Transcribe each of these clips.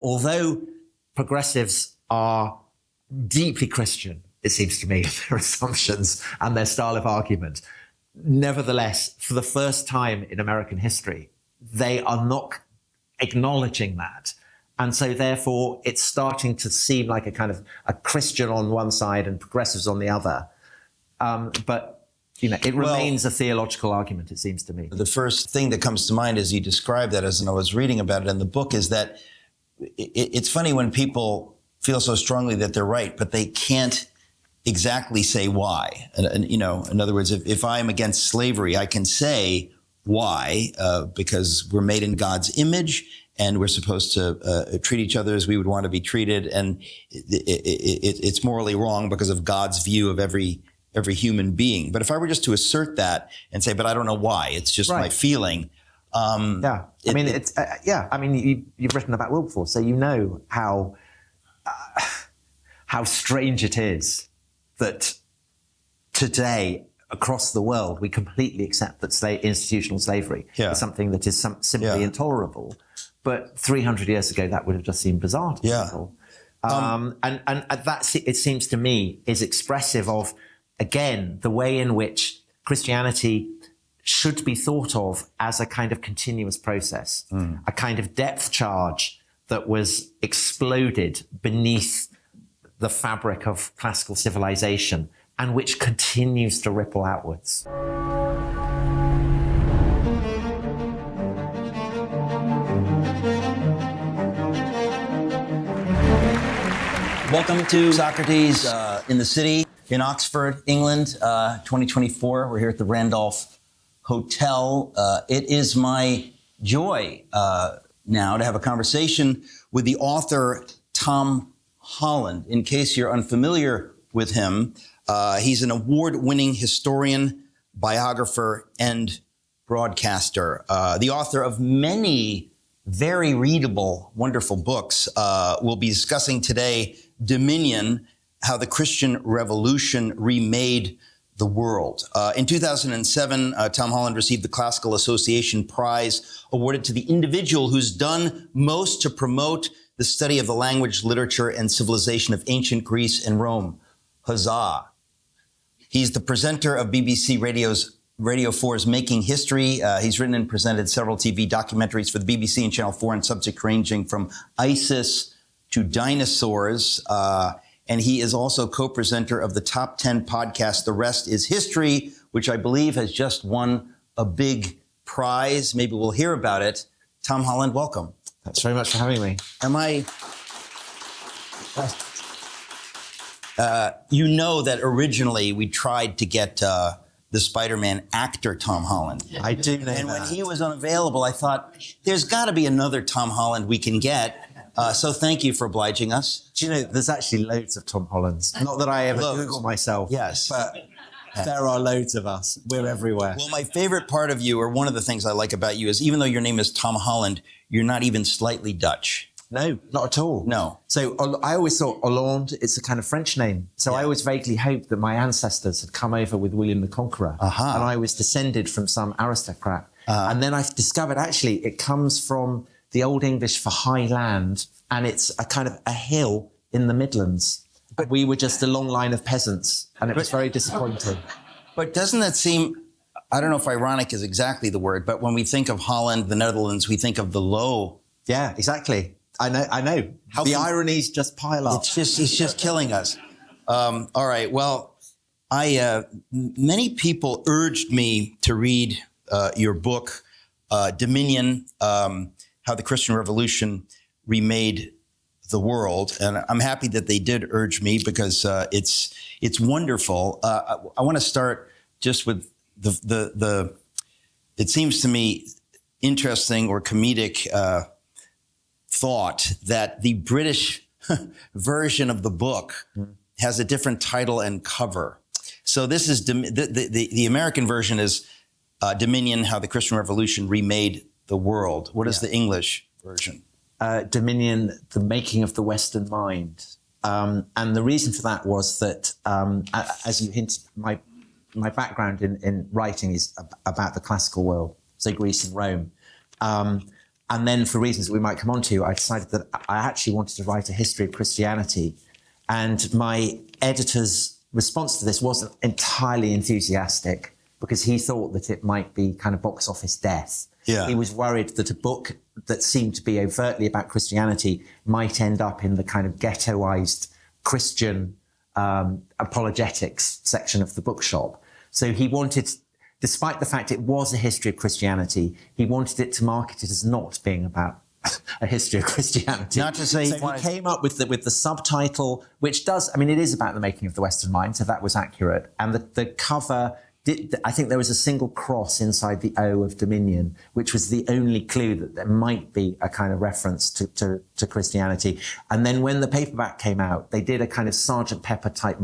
although progressives are deeply Christian, it seems to me, their assumptions and their style of argument, nevertheless, for the first time in American history, they are not acknowledging that. And so therefore, it's starting to seem like a kind of a Christian on one side and progressives on the other. But it remains a theological argument, it seems to me. The first thing that comes to mind as you describe that, as I was reading about it in the book, is that it's funny when people feel so strongly that they're right, but they can't exactly say why. And in other words, if I'm against slavery, I can say why, because we're made in God's image and we're supposed to treat each other as we would want to be treated. And it's morally wrong because of God's view of every human being. But if I were just to assert that and say, but I don't know why, it's just my feeling. You've written about Wilberforce, so you know how strange it is that today across the world we completely accept that institutional slavery is something that is simply intolerable. But 300 years ago, that would have just seemed bizarre to people. And that, it seems to me, is expressive of, again, the way in which Christianity should be thought of as a kind of continuous process, a kind of depth charge that was exploded beneath the fabric of classical civilization and which continues to ripple outwards. Welcome to Socrates in the city in Oxford, England, 2024. We're here at the Randolph Hotel. It is my joy now to have a conversation with the author Tom Holland. In case you're unfamiliar with him, he's an award-winning historian, biographer, and broadcaster. The author of many very readable, wonderful books. We'll be discussing today Dominion, How the Christian Revolution Remade the World. In 2007, Tom Holland received the Classical Association Prize, awarded to the individual who's done most to promote the study of the language, literature, and civilization of ancient Greece and Rome. Huzzah. He's the presenter of BBC Radio 4's Making History. He's written and presented several TV documentaries for the BBC and Channel 4 on subjects ranging from ISIS to dinosaurs. And he is also co-presenter of the Top 10 podcast, The Rest is History, which I believe has just won a big prize. Maybe we'll hear about it. Tom Holland, welcome. Thanks very much for having me. You know that originally we tried to get the Spider-Man actor Tom Holland. I do know And that. when he was unavailable, I thought, there's got to be another Tom Holland we can get. So thank you for obliging us. Do you know, there's actually loads of Tom Hollands. Not that I ever Google myself. Yes. But there are loads of us. We're everywhere. Well, my favorite part of you, or one of the things I like about you, is even though your name is Tom Holland, you're not even slightly Dutch. No, not at all. No. So I always thought Hollande, it's a kind of French name. So I always vaguely hoped that my ancestors had come over with William the Conqueror. And I was descended from some aristocrat. And then I've discovered actually it comes from the Old English for high land, and it's a kind of a hill in the Midlands. But we were just a long line of peasants, and it was very disappointing. But doesn't that seem, I don't know if ironic is exactly the word, but when we think of Holland, the Netherlands, we think of the low. Yeah, exactly. I know. The ironies just pile up. It's just killing us. All right. Well, many people urged me to read your book, Dominion, How the Christian Revolution Remade the World. And I'm happy that they did urge me because it's wonderful. I want to start just with the it seems to me, interesting or comedic thought that the British version of the book has a different title and cover. So this is the American version is Dominion, How the Christian Revolution Remade the World. What is the English version? Dominion, The Making of the Western Mind. And the reason for that was that, as you hinted, my background in writing is about the classical world, so Greece and Rome. And then for reasons that we might come on to, I decided that I actually wanted to write a history of Christianity. And my editor's response to this wasn't entirely enthusiastic because he thought that it might be kind of box office death. Yeah. He was worried that a book that seemed to be overtly about Christianity might end up in the kind of ghettoized Christian apologetics section of the bookshop. So he wanted, despite the fact it was a history of Christianity, he wanted it to market it as not being about a history of Christianity. Not to say so he came up with the subtitle, which does, I mean, it is about the making of the Western mind, so that was accurate. And the cover, I think there was a single cross inside the O of Dominion, which was the only clue that there might be a kind of reference to Christianity. And then when the paperback came out, they did a kind of Sergeant Pepper type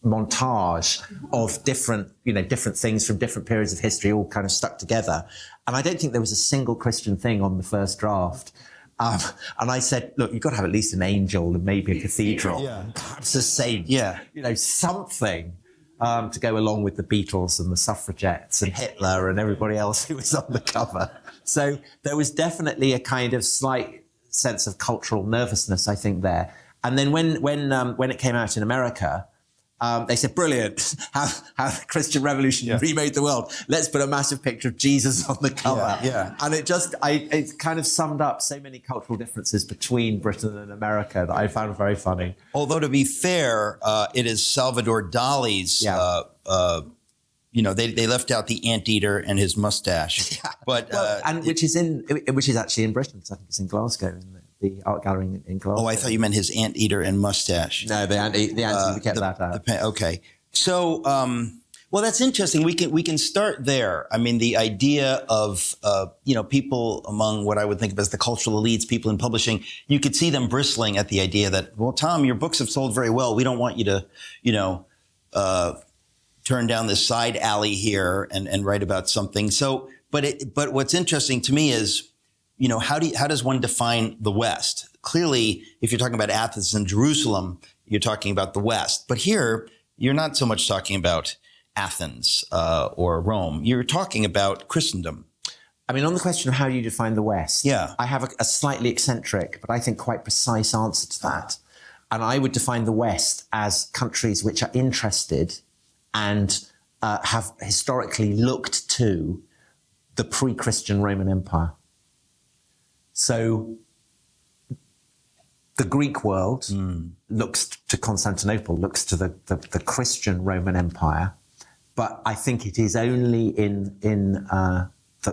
montage of different things from different periods of history, all kind of stuck together. And I don't think there was a single Christian thing on the first draft. And I said, look, you've got to have at least an angel and maybe a cathedral. Yeah. Perhaps a saint. Yeah. Something to go along with the Beatles and the suffragettes and Hitler and everybody else who was on the cover. So there was definitely a kind of slight sense of cultural nervousness, I think, there. And then when it came out in America, they said, brilliant, how the Christian Revolution remade the world. Let's put a massive picture of Jesus on the cover. Yeah. And it kind of summed up so many cultural differences between Britain and America that I found very funny. Although, to be fair, it is Salvador Dali's, they left out the anteater and his mustache. Yeah. But, which is actually in Britain. I think it's in Glasgow, in the art gallery in Glasgow. Oh, I thought you meant his anteater and mustache. No, the anteater, we kept that out. Okay. So, well, that's interesting. We can start there. I mean, the idea of, people among what I would think of as the cultural elites, people in publishing, you could see them bristling at the idea that, well, Tom, your books have sold very well. We don't want you to, turn down this side alley here and write about something. So, but what's interesting to me is, how does one define the West? Clearly, if you're talking about Athens and Jerusalem, you're talking about the West. But here, you're not so much talking about Athens or Rome. You're talking about Christendom. I mean, on the question of how you define the West, I have a slightly eccentric, but I think quite precise answer to that. And I would define the West as countries which are interested and have historically looked to the pre-Christian Roman Empire. So the Greek world looks to Constantinople, looks to the Christian Roman Empire, but I think it is only in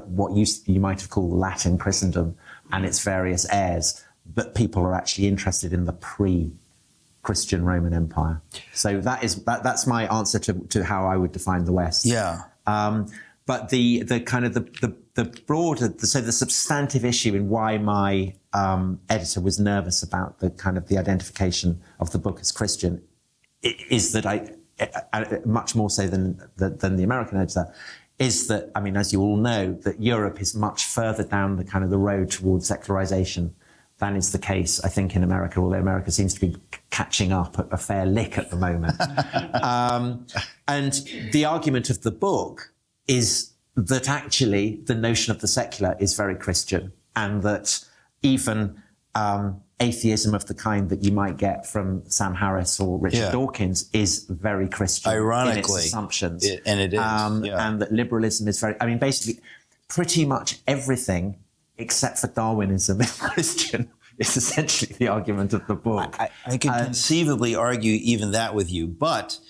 what you might have called Latin Christendom and its various heirs that people are actually interested in the pre-Christian Roman Empire. So that's my answer to how I would define the West. Yeah. But the kind of the broader, so the substantive issue in why my editor was nervous about the kind of the identification of the book as Christian is that I much more so than the American editor, is that, I mean, as you all know, that Europe is much further down the kind of the road towards secularization than is the case, I think, in America, although America seems to be catching up at a fair lick at the moment. And the argument of the book is that actually the notion of the secular is very Christian, and that even atheism of the kind that you might get from Sam Harris or Richard Dawkins is very Christian. Ironically, in its assumptions. And it is. And that liberalism is very, I mean, basically pretty much everything except for Darwinism is Christian. It's essentially the argument of the book. I can conceivably argue even that with you, but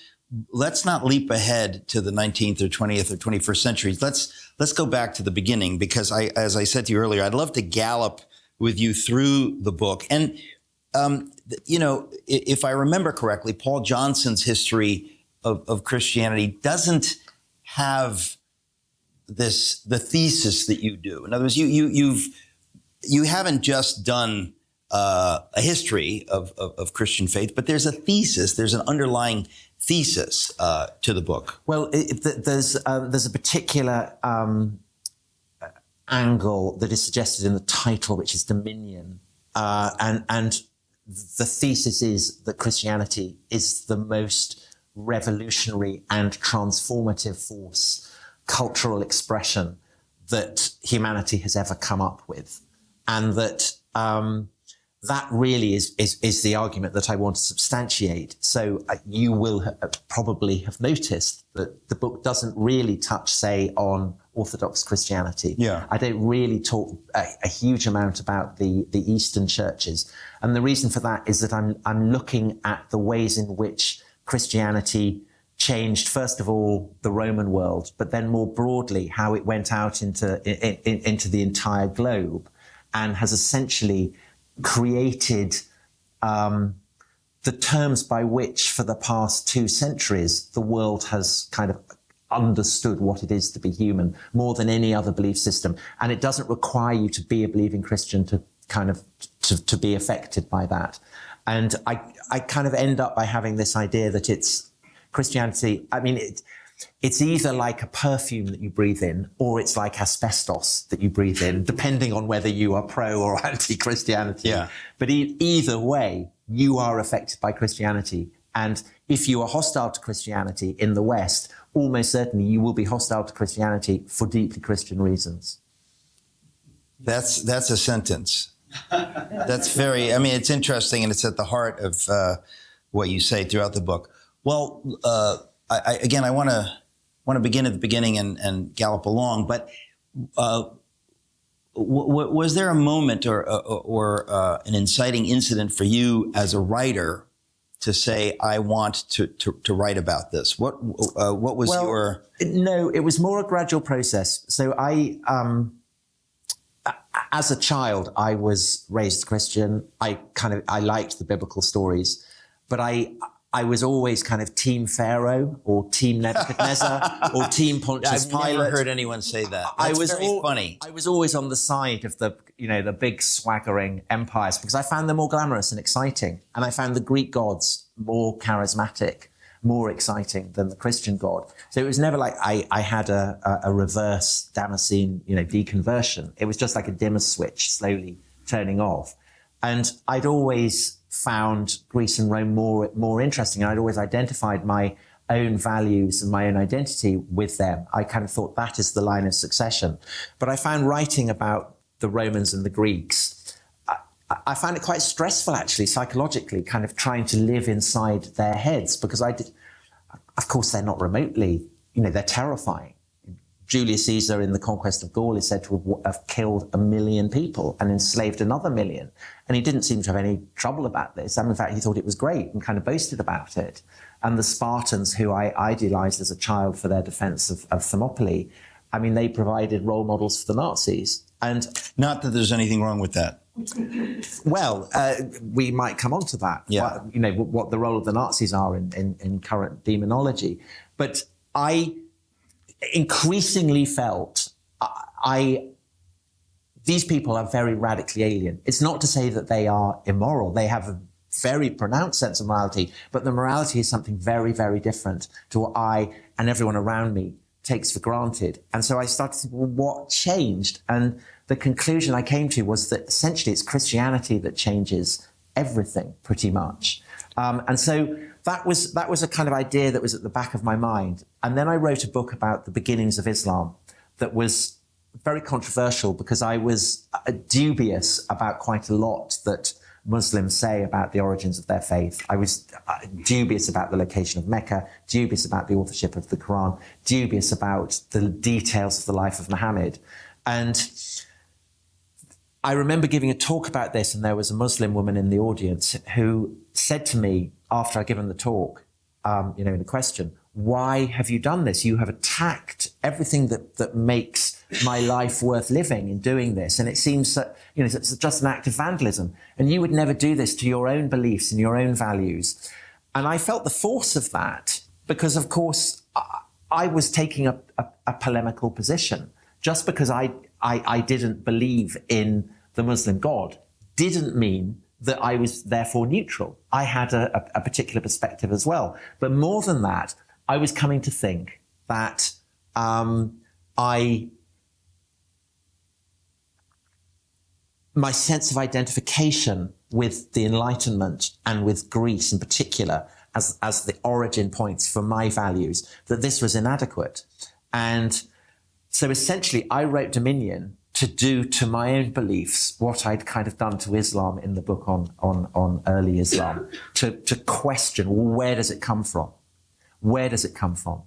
let's not leap ahead to the 19th or 20th or 21st centuries. Let's go back to the beginning, because as I said to you earlier, I'd love to gallop with you through the book. And, if I remember correctly, Paul Johnson's history of Christianity doesn't have the thesis that you do. In other words, you haven't just done a history of Christian faith, but there's a thesis, there's an underlying thesis to the book. Well, there's a particular angle that is suggested in the title, which is Dominion, and the thesis is that Christianity is the most revolutionary and transformative force, cultural expression that humanity has ever come up with. and that that really is the argument that I want to substantiate. So you will probably have noticed that the book doesn't really touch, say, on Orthodox Christianity. Yeah. I don't really talk a huge amount about the Eastern churches. And the reason for that is that I'm looking at the ways in which Christianity changed, first of all, the Roman world, but then more broadly, how it went out into the entire globe and has essentially created the terms by which for the past 2 centuries the world has kind of understood what it is to be human more than any other belief system. And it doesn't require you to be a believing Christian to kind of to be affected by that. And I kind of end up by having this idea that it's Christianity. I mean, it's either like a perfume that you breathe in, or it's like asbestos that you breathe in, depending on whether you are pro or anti-Christianity. Yeah. But either way, you are affected by Christianity. And if you are hostile to Christianity in the West, almost certainly you will be hostile to Christianity for deeply Christian reasons. That's a sentence. That's very, I mean, it's interesting, and it's at the heart of what you say throughout the book. Well, I want to begin at the beginning and gallop along, but was there a moment or an inciting incident for you as a writer to say, I want to write about this? What was your... No, it was more a gradual process. So as a child, I was raised Christian. I liked the biblical stories, but I was always kind of Team Pharaoh or Team Nebuchadnezzar or Team Pontius Pilate. I've never heard anyone say that. That's very funny. I was always on the side of the big swaggering empires because I found them more glamorous and exciting. And I found the Greek gods more charismatic, more exciting than the Christian God. So it was never like I had a reverse Damascene, deconversion. It was just like a dimmer switch slowly turning off. And I'd always found Greece and Rome more interesting. And I'd always identified my own values and my own identity with them. I kind of thought that is the line of succession. But I found writing about the Romans and the Greeks, I found it quite stressful, actually, psychologically, kind of trying to live inside their heads, because of course, they're not remotely, they're terrifying. Julius Caesar in the conquest of Gaul is said to have killed 1 million people and enslaved another 1 million. And he didn't seem to have any trouble about this. And in fact, he thought it was great and kind of boasted about it. And the Spartans, who I idolized as a child for their defense of Thermopylae, I mean, they provided role models for the Nazis. And not that there's anything wrong with that. Well, we might come on to that. Yeah. What the role of the Nazis are in current demonology. But I increasingly felt these people are very radically alien. It's not to say that they are immoral. They have a very pronounced sense of morality, but the morality is something very, very different to what I and everyone around me takes for granted. And so I started to think, well, what changed? And the conclusion I came to was that essentially it's Christianity that changes everything pretty much. And so that was a kind of idea that was at the back of my mind. And then I wrote a book about the beginnings of Islam that was very controversial because I was dubious about quite a lot that Muslims say about the origins of their faith. I was dubious about the location of Mecca, dubious about the authorship of the Quran, dubious about the details of the life of Muhammad. And I remember giving a talk about this, and there was a Muslim woman in the audience who said to me after I'd given the talk, in a question, why have you done this? You have attacked everything that makes my life worth living in doing this. And it seems that, it's just an act of vandalism. And you would never do this to your own beliefs and your own values. And I felt the force of that because, of course, I was taking a polemical position. Just because I didn't believe in the Muslim God didn't mean that I was therefore neutral. I had a particular perspective as well. But more than that, I was coming to think that my sense of identification with the Enlightenment and with Greece in particular as the origin points for my values, that this was inadequate. And so essentially I wrote Dominion to do to my own beliefs what I'd kind of done to Islam in the book on early Islam, to question, well, where does it come from? Where does it come from?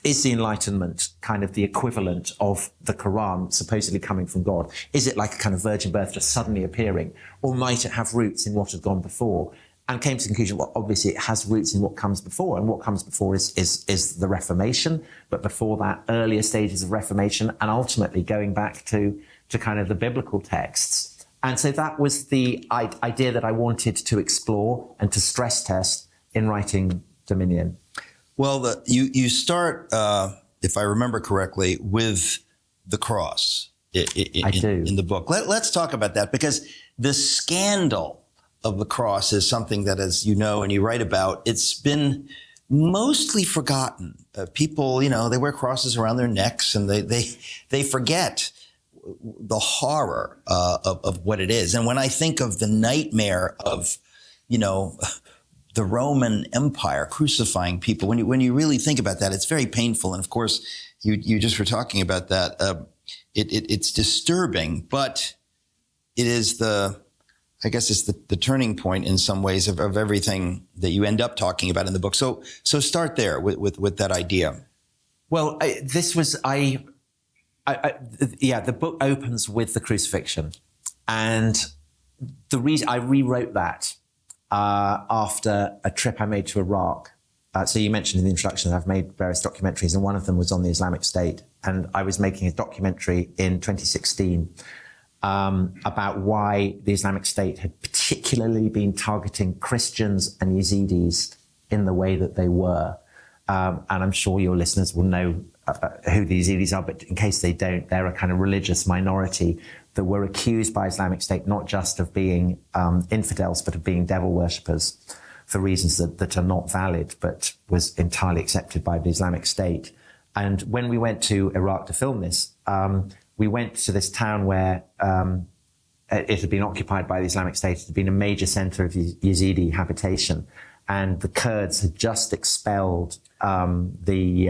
Is the Enlightenment kind of the equivalent of the Quran supposedly coming from God? Is it like a kind of virgin birth just suddenly appearing? Or might it have roots in what had gone before? And came to the conclusion, well, obviously it has roots in what comes before. And what comes before is the Reformation. But before that, earlier stages of Reformation, and ultimately going back to kind of the biblical texts. And so that was the idea that I wanted to explore and to stress test in writing Dominion. Well, you start, if I remember correctly, with the cross in the book. Let's talk about that, because the scandal of the cross is something that, as you know and you write about, it's been mostly forgotten. People, they wear crosses around their necks, and they forget the horror of what it is. And when I think of the nightmare of, the Roman Empire crucifying people, when you really think about that, it's very painful. And of course, you just were talking about that. It's disturbing, but it is I guess it's the turning point in some ways of everything that you end up talking about in the book. So start there with that idea. Well, the book opens with the crucifixion, and the reason I rewrote that after a trip I made to Iraq. So you mentioned in the introduction that I've made various documentaries, and one of them was on the Islamic State. And I was making a documentary in 2016 about why the Islamic State had particularly been targeting Christians and Yazidis in the way that they were. And I'm sure your listeners will know who the Yazidis are, but in case they don't, they're a kind of religious minority that were accused by Islamic State not just of being infidels, but of being devil worshippers for reasons that are not valid, but was entirely accepted by the Islamic State. And when we went to Iraq to film this, we went to this town where it had been occupied by the Islamic State. It had been a major center of Yazidi habitation. And the Kurds had just expelled the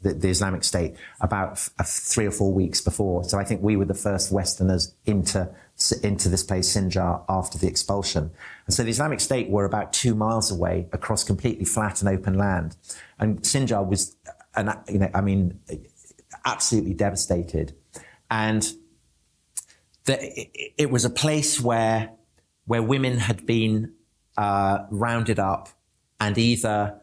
Islamic State about 3 or 4 weeks before. So I think we were the first Westerners into this place, Sinjar, after the expulsion. And so the Islamic State were about 2 miles away across completely flat and open land. And Sinjar was, absolutely devastated. And it was a place where women had been rounded up and either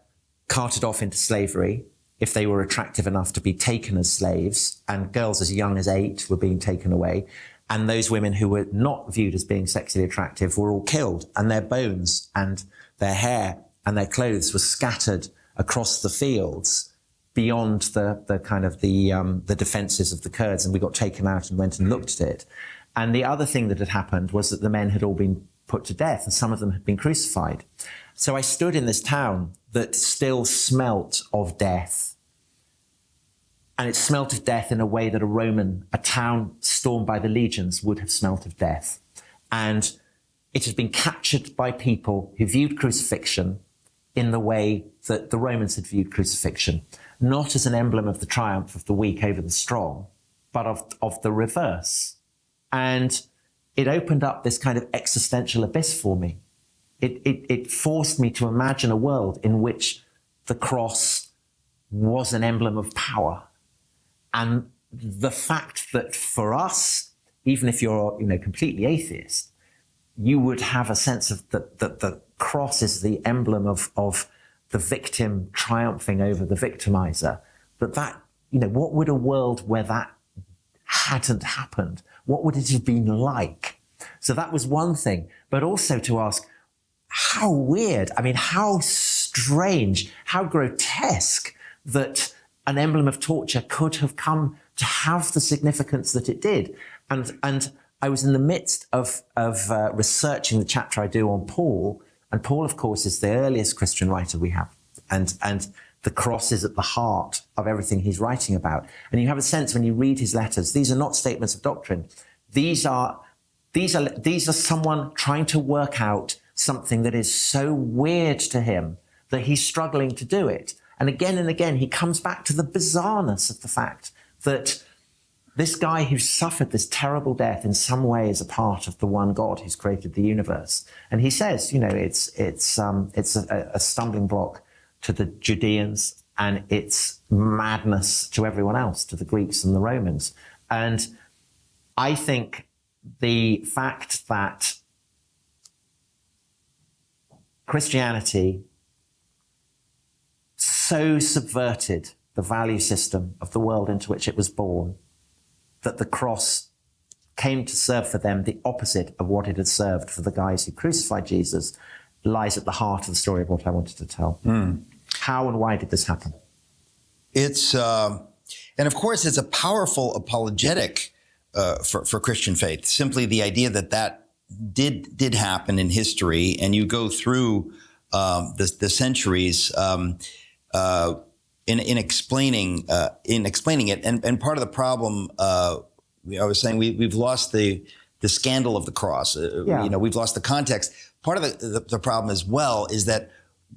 carted off into slavery if they were attractive enough to be taken as slaves, and girls as young as 8 were being taken away. And those women who were not viewed as being sexually attractive were all killed, and their bones and their hair and their clothes were scattered across the fields beyond the defenses of the Kurds. And we got taken out and went and looked at it. And the other thing that had happened was that the men had all been put to death, and some of them had been crucified. So I stood in this town that still smelt of death. And it smelt of death in a way that a town stormed by the legions would have smelt of death. And it had been captured by people who viewed crucifixion in the way that the Romans had viewed crucifixion, not as an emblem of the triumph of the weak over the strong, but of the reverse. And it opened up this kind of existential abyss for me. It forced me to imagine a world in which the cross was an emblem of power. And the fact that for us, even if you're, completely atheist, you would have a sense of that the cross is the emblem of the victim triumphing over the victimizer. That what would a world where that hadn't happened, what would it have been like? So that was one thing, but also to ask, how weird, how strange, how grotesque that an emblem of torture could have come to have the significance that it did. And I was in the midst of researching the chapter I do on Paul, and Paul, of course, is the earliest Christian writer we have. And the cross is at the heart of everything he's writing about. And you have a sense when you read his letters, these are not statements of doctrine. These are someone trying to work out something that is so weird to him that he's struggling to do it. And again, he comes back to the bizarreness of the fact that this guy who suffered this terrible death in some way is a part of the one God who's created the universe. And he says, it's a stumbling block to the Judeans, and it's madness to everyone else, to the Greeks and the Romans. And I think the fact that Christianity so subverted the value system of the world into which it was born, that the cross came to serve for them the opposite of what it had served for the guys who crucified Jesus, lies at the heart of the story of what I wanted to tell. How and why did this happen? It's, and of course, it's a powerful apologetic for Christian faith. Simply the idea that did happen in history, and you go through the centuries in explaining it. And part of the problem, I was saying, we've lost the scandal of the cross. We've lost the context. Part of the problem as well is that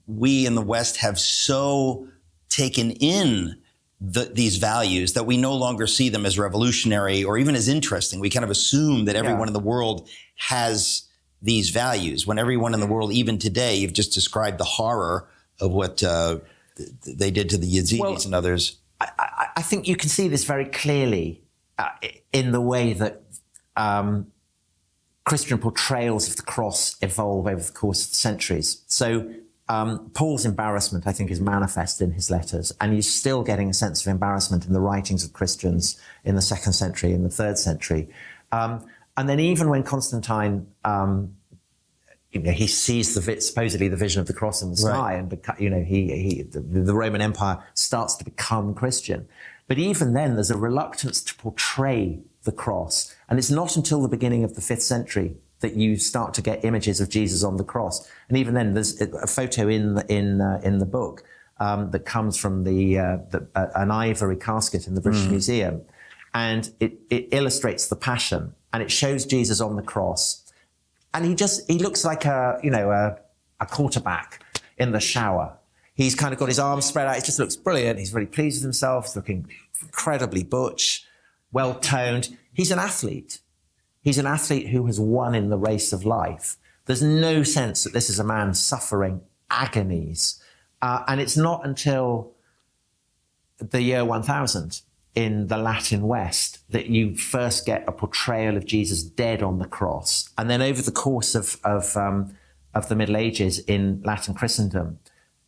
we in the West have so taken in these values that we no longer see them as revolutionary or even as interesting. We kind of assume that everyone in the world has these values, when everyone in the world, even today, you've just described the horror of what they did to the Yazidis and others. I think you can see this very clearly in the way that Christian portrayals of the cross evolve over the course of the centuries. So Paul's embarrassment, I think, is manifest in his letters, and you're still getting a sense of embarrassment in the writings of Christians in the 2nd century, in the 3rd century. And then even when Constantine, he sees supposedly the vision of the cross in the sky, and the Roman Empire starts to become Christian. But even then, there's a reluctance to portray the cross, and it's not until the beginning of the 5th century that you start to get images of Jesus on the cross. And even then, there's a photo in the book that comes from an ivory casket in the British Museum, and it illustrates the Passion, and it shows Jesus on the cross, and he looks like a quarterback in the shower. He's kind of got his arms spread out. It just looks brilliant. He's really pleased with himself. He's looking incredibly butch, well-toned. He's an athlete. He's an athlete who has won in the race of life. There's no sense that this is a man suffering agonies. And it's not until the year 1000 in the Latin West that you first get a portrayal of Jesus dead on the cross. And then over the course of the Middle Ages in Latin Christendom,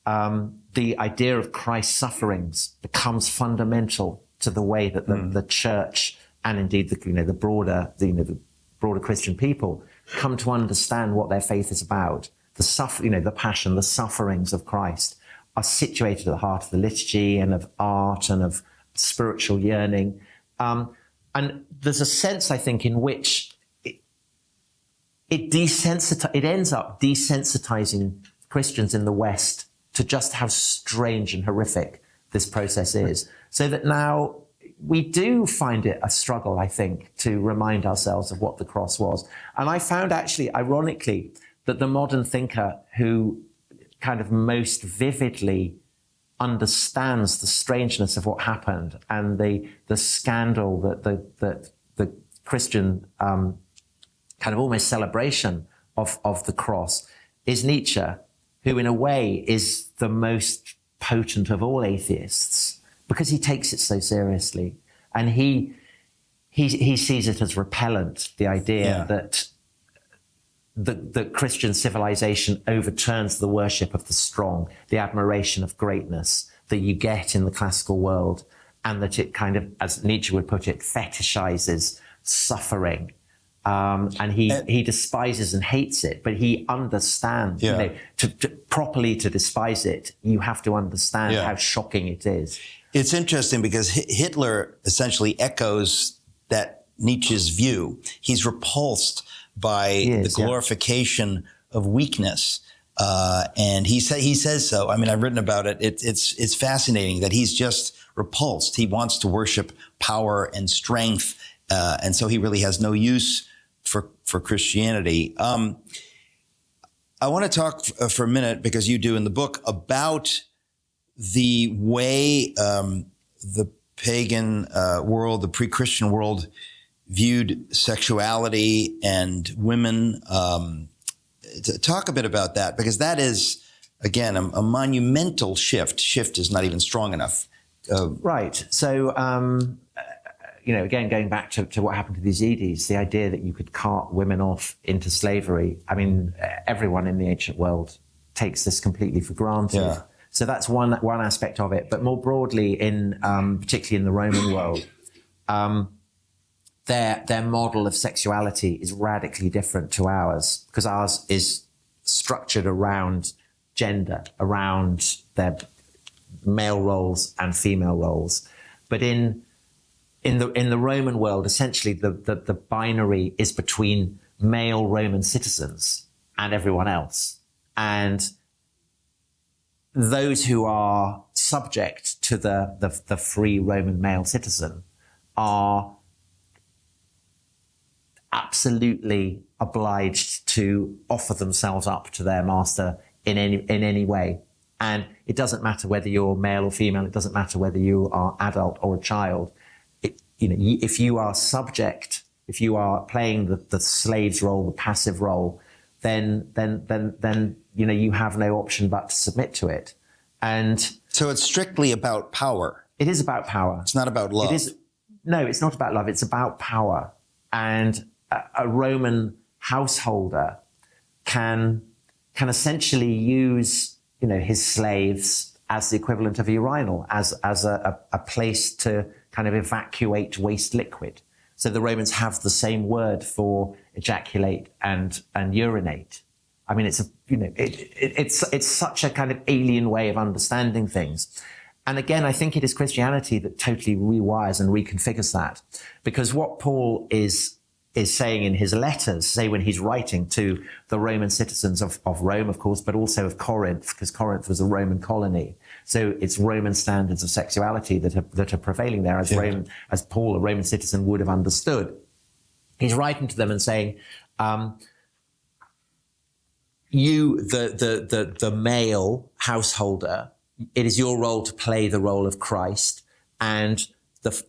the idea of Christ's sufferings becomes fundamental to the way that the church and indeed the broader Christian people come to understand what their faith is about. The passion, the sufferings of Christ are situated at the heart of the liturgy and of art and of spiritual yearning. And there's a sense, I think, in which it ends up desensitizing Christians in the West to just how strange and horrific this process is. So that now we do find it a struggle, I think, to remind ourselves of what the cross was. And I found actually, ironically, that the modern thinker who kind of most vividly understands the strangeness of what happened and the scandal that the Christian kind of almost celebration of the cross is Nietzsche, who in a way is the most potent of all atheists because he takes it so seriously. And he sees it as repellent, the idea that the Christian civilization overturns the worship of the strong, the admiration of greatness that you get in the classical world, and that it kind of, as Nietzsche would put it, fetishizes suffering. And he despises and hates it, but he understands, to properly to despise it, you have to understand how shocking it is. It's interesting because Hitler essentially echoes that Nietzsche's view. He's repulsed by the glorification of weakness. And he says so. I mean, I've written about it. It's fascinating that he's just repulsed. He wants to worship power and strength. And so he really has no use for Christianity. I want to talk for a minute, because you do in the book, about the way the pagan world, the pre-Christian world, viewed sexuality and women. Talk a bit about that, because that is, again, a monumental shift. Shift is not even strong enough. Right. So, again, going back to what happened to the Yazidis, the idea that you could cart women off into slavery. I mean, everyone in the ancient world takes this completely for granted. Yeah. So that's one aspect of it. But more broadly, particularly in the Roman world, their model of sexuality is radically different to ours, because ours is structured around gender, around their male roles and female roles. But in the Roman world, essentially the binary is between male Roman citizens and everyone else. And those who are subject to the free Roman male citizen are absolutely obliged to offer themselves up to their master in any way. And it doesn't matter whether you're male or female. It doesn't matter whether you are adult or a child. If you are subject, if you are playing the slave's role, the passive role, then you have no option but to submit to it. And so it's strictly about power. It is about power. It's not about love. No, it's not about love. It's about power. And a Roman householder can essentially use his slaves as the equivalent of a urinal, as a place to kind of evacuate waste liquid. So the Romans have the same word for ejaculate and urinate. I mean, it's such a kind of alien way of understanding things. And again, I think it is Christianity that totally rewires and reconfigures that, because what Paul is saying in his letters, say when he's writing to the Roman citizens of Rome, of course, but also of Corinth, because Corinth was a Roman colony. So it's Roman standards of sexuality that are prevailing there, as Paul, a Roman citizen, would have understood. He's writing to them and saying, you, the male householder, it is your role to play the role of Christ, and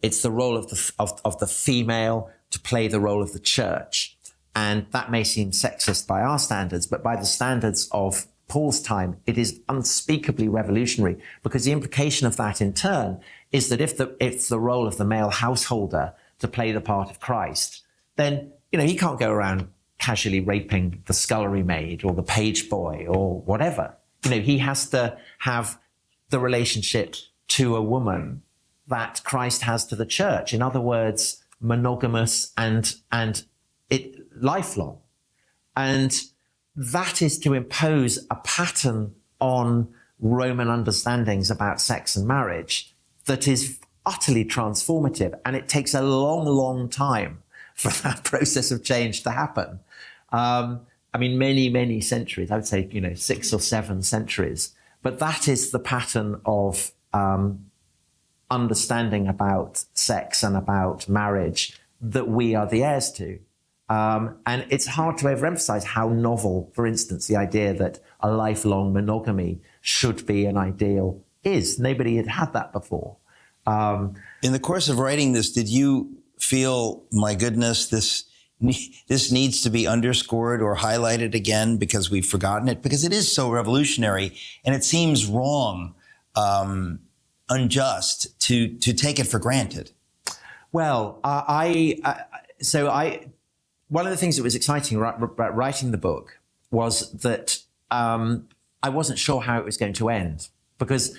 it's the role of the female to play the role of the church. And that may seem sexist by our standards, but by the standards of Paul's time, it is unspeakably revolutionary, because the implication of that in turn is that if it's the role of the male householder to play the part of Christ, then, he can't go around casually raping the scullery maid or the page boy or whatever. He has to have the relationship to a woman that Christ has to the church. In other words, monogamous and it lifelong. And that is to impose a pattern on Roman understandings about sex and marriage that is utterly transformative. And it takes a long, long time for that process of change to happen. Many, many centuries, I would say, 6 or 7 centuries. But that is the pattern of understanding about sex and about marriage that we are the heirs to. And it's hard to overemphasize how novel, for instance, the idea that a lifelong monogamy should be an ideal is. Nobody had had that before. In the course of writing this, did you feel, my goodness, this needs to be underscored or highlighted again because we've forgotten it? Because it is so revolutionary, and it seems wrong, unjust to take it for granted. Well, one of the things that was exciting about writing the book was that I wasn't sure how it was going to end, because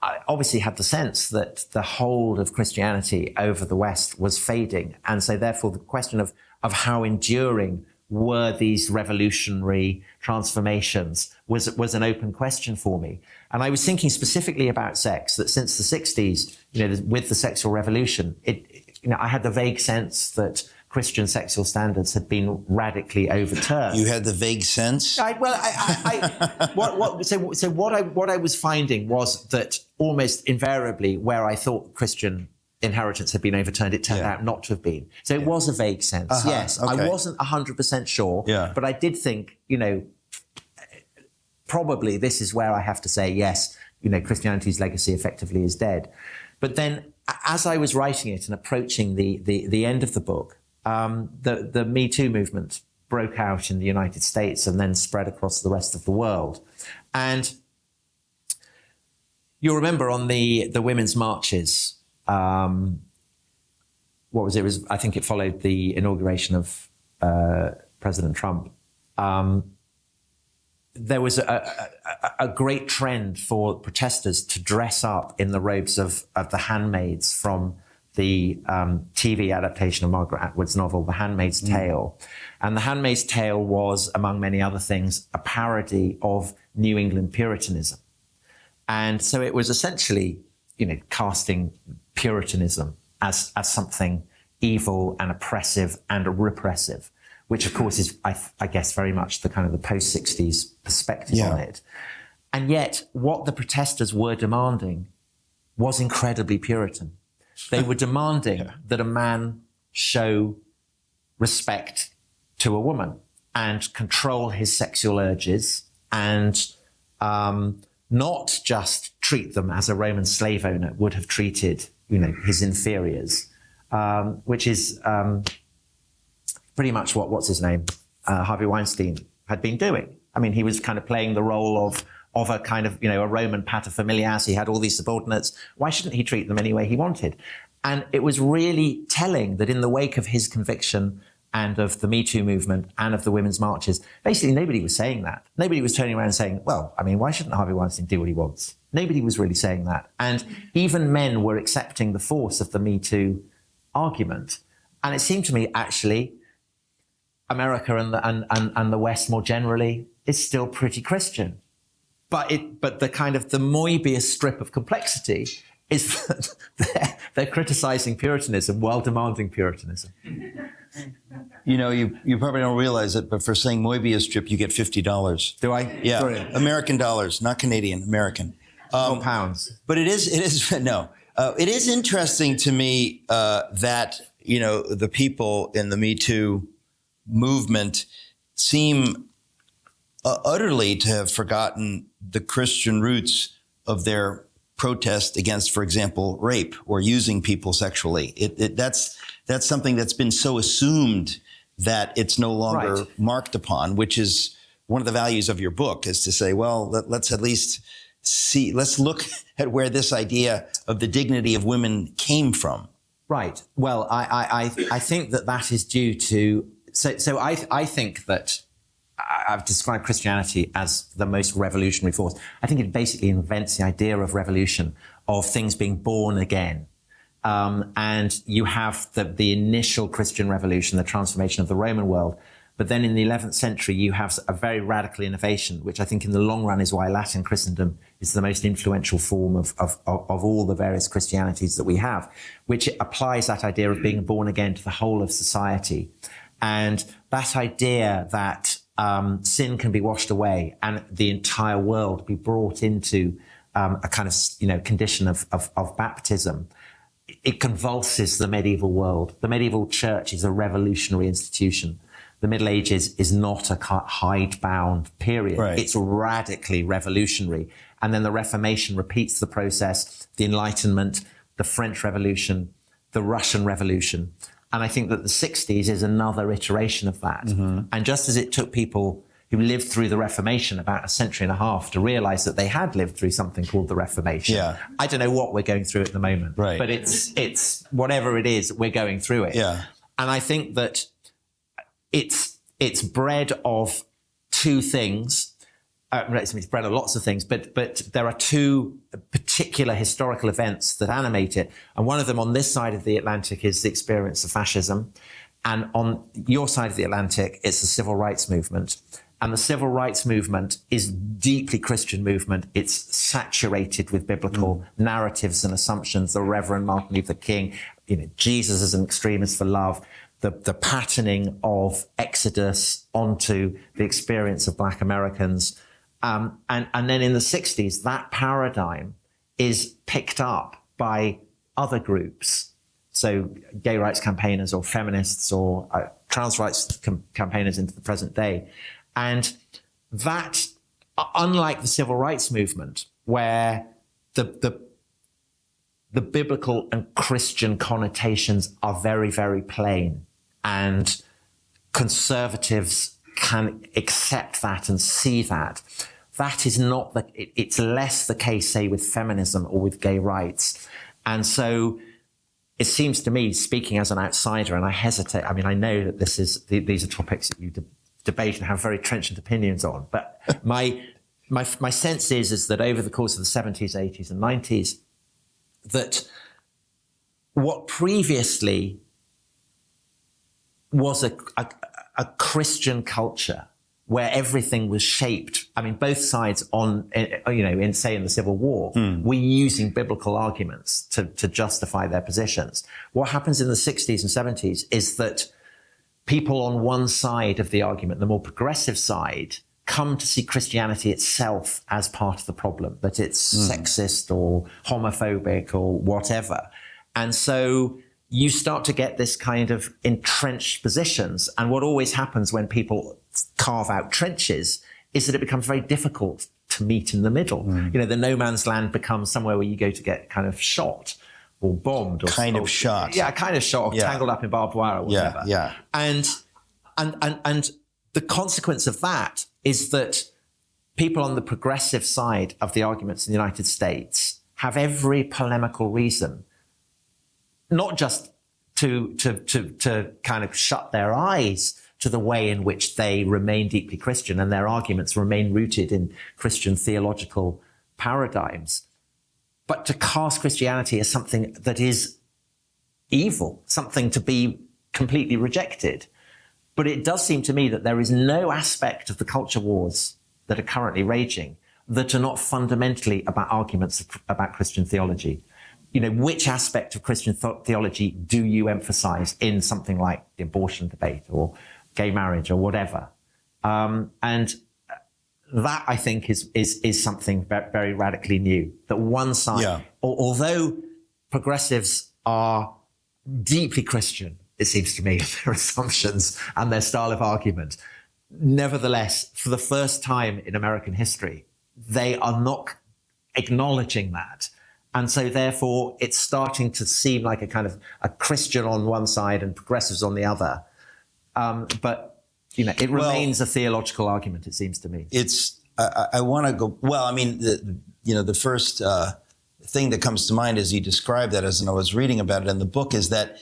I obviously had the sense that the hold of Christianity over the West was fading. And so therefore the question of how enduring were these revolutionary transformations was an open question for me. And I was thinking specifically about sex, that since the 60s, with the sexual revolution, I had the vague sense that Christian sexual standards had been radically overturned. You had the vague sense? What I was finding was that almost invariably where I thought Christian inheritance had been overturned, it turned out not to have been. So it was a vague sense. Yes, okay. I wasn't 100% sure, but I did think, probably this is where I have to say, yes, Christianity's legacy effectively is dead. But then as I was writing it and approaching the end of the book, the Me Too movement broke out in the United States and then spread across the rest of the world. And you'll remember on the women's marches, I think it followed the inauguration of President Trump. There was a great trend for protesters to dress up in the robes of the handmaids from the TV adaptation of Margaret Atwood's novel, The Handmaid's Tale. And The Handmaid's Tale was, among many other things, a parody of New England Puritanism. And so it was essentially, casting Puritanism as something evil and oppressive and repressive, which of course is, I guess, very much the kind of the post-60s perspective on it. And yet what the protesters were demanding was incredibly Puritan. They were demanding that a man show respect to a woman and control his sexual urges and not just treat them as a Roman slave owner would have treated, his inferiors, which is pretty much what's his name, Harvey Weinstein had been doing. I mean, he was kind of playing the role of a kind of, a Roman paterfamilias. He had all these subordinates. Why shouldn't he treat them any way he wanted? And it was really telling that in the wake of his conviction and of the Me Too movement and of the women's marches, basically nobody was saying that. Nobody was turning around and saying, well, I mean, why shouldn't Harvey Weinstein do what he wants? Nobody was really saying that. And even men were accepting the force of the Me Too argument. And it seemed to me, actually, America and the West more generally is still pretty Christian. But the kind of the Moebius strip of complexity is that they're criticizing Puritanism while demanding Puritanism. You probably don't realize it, but for saying Moebius strip, you get $50. Do I? Yeah, Brilliant. American dollars, not Canadian, American. Pounds. But it is interesting to me that, the people in the Me Too movement seem utterly to have forgotten the Christian roots of their protest against, for example, rape or using people sexually. That's something that's been so assumed that it's no longer marked upon, which is one of the values of your book, is to say, well, let's at least let's look at where this idea of the dignity of women came from. Right. Well, I think that is due to, so I think that I've described Christianity as the most revolutionary force. I think it basically invents the idea of revolution, of things being born again. And you have the initial Christian revolution, the transformation of the Roman world. But then in the 11th century, you have a very radical innovation, which I think in the long run is why Latin Christendom is the most influential form of all the various Christianities that we have, which applies that idea of being born again to the whole of society. And that idea that sin can be washed away and the entire world be brought into a kind of condition of baptism, it convulses the medieval world. The medieval church is a revolutionary institution. The Middle Ages is not a hidebound period. Right. It's radically revolutionary. And then the Reformation repeats the process, the Enlightenment, the French Revolution, the Russian Revolution. And I think that the 60s is another iteration of that. Mm-hmm. And just as it took people who lived through the Reformation about a century and a half to realize that they had lived through something called the Reformation. Yeah. I don't know what we're going through at the moment, right. But it's whatever it is, we're going through it. Yeah. And I think that it's bred of two things. It's bred of lots of things, but there are two particular historical events that animate it. And one of them on this side of the Atlantic is the experience of fascism. And on your side of the Atlantic, it's the civil rights movement. And the civil rights movement is deeply Christian movement. It's saturated with biblical narratives and assumptions. The Reverend Martin Luther King, Jesus as an extremist for love, the patterning of Exodus onto the experience of Black Americans. And then in the 60s, that paradigm is picked up by other groups. So gay rights campaigners or feminists or trans rights campaigners into the present day. And that, unlike the civil rights movement, where the biblical and Christian connotations are very, very plain, and conservatives can accept that and see that. That is not it's less the case, say, with feminism or with gay rights. And so it seems to me, speaking as an outsider, and I hesitate, I mean, I know that these are topics that you debate and have very trenchant opinions on, but my sense is that over the course of the 70s, 80s and 90s, that what previously was a Christian culture where everything was shaped. I mean, both sides in the Civil War, were using biblical arguments to justify their positions. What happens in the 60s and 70s is that people on one side of the argument, the more progressive side, come to see Christianity itself as part of the problem, that it's sexist or homophobic or whatever. And so you start to get this kind of entrenched positions. And what always happens when people carve out trenches is that it becomes very difficult to meet in the middle. The no man's land becomes somewhere where you go to get kind of shot or bombed or kind of shot. Yeah, kind of shot or tangled up in barbed wire or whatever. Yeah. And the consequence of that is that people on the progressive side of the arguments in the United States have every polemical reason, not just to kind of shut their eyes to the way in which they remain deeply Christian and their arguments remain rooted in Christian theological paradigms, but to cast Christianity as something that is evil, something to be completely rejected. But it does seem to me that there is no aspect of the culture wars that are currently raging that are not fundamentally about arguments about Christian theology. Which aspect of Christian theology do you emphasize in something like the abortion debate or gay marriage or whatever? And that, I think, is something very radically new. That one side, although progressives are deeply Christian, it seems to me, their assumptions and their style of argument, nevertheless, for the first time in American history, they are not acknowledging that. And so therefore it's starting to seem like a kind of a Christian on one side and progressives on the other. But it remains a theological argument, it seems to me. I want to go, I mean, the first thing that comes to mind as you describe that, as I was reading about it in the book, is that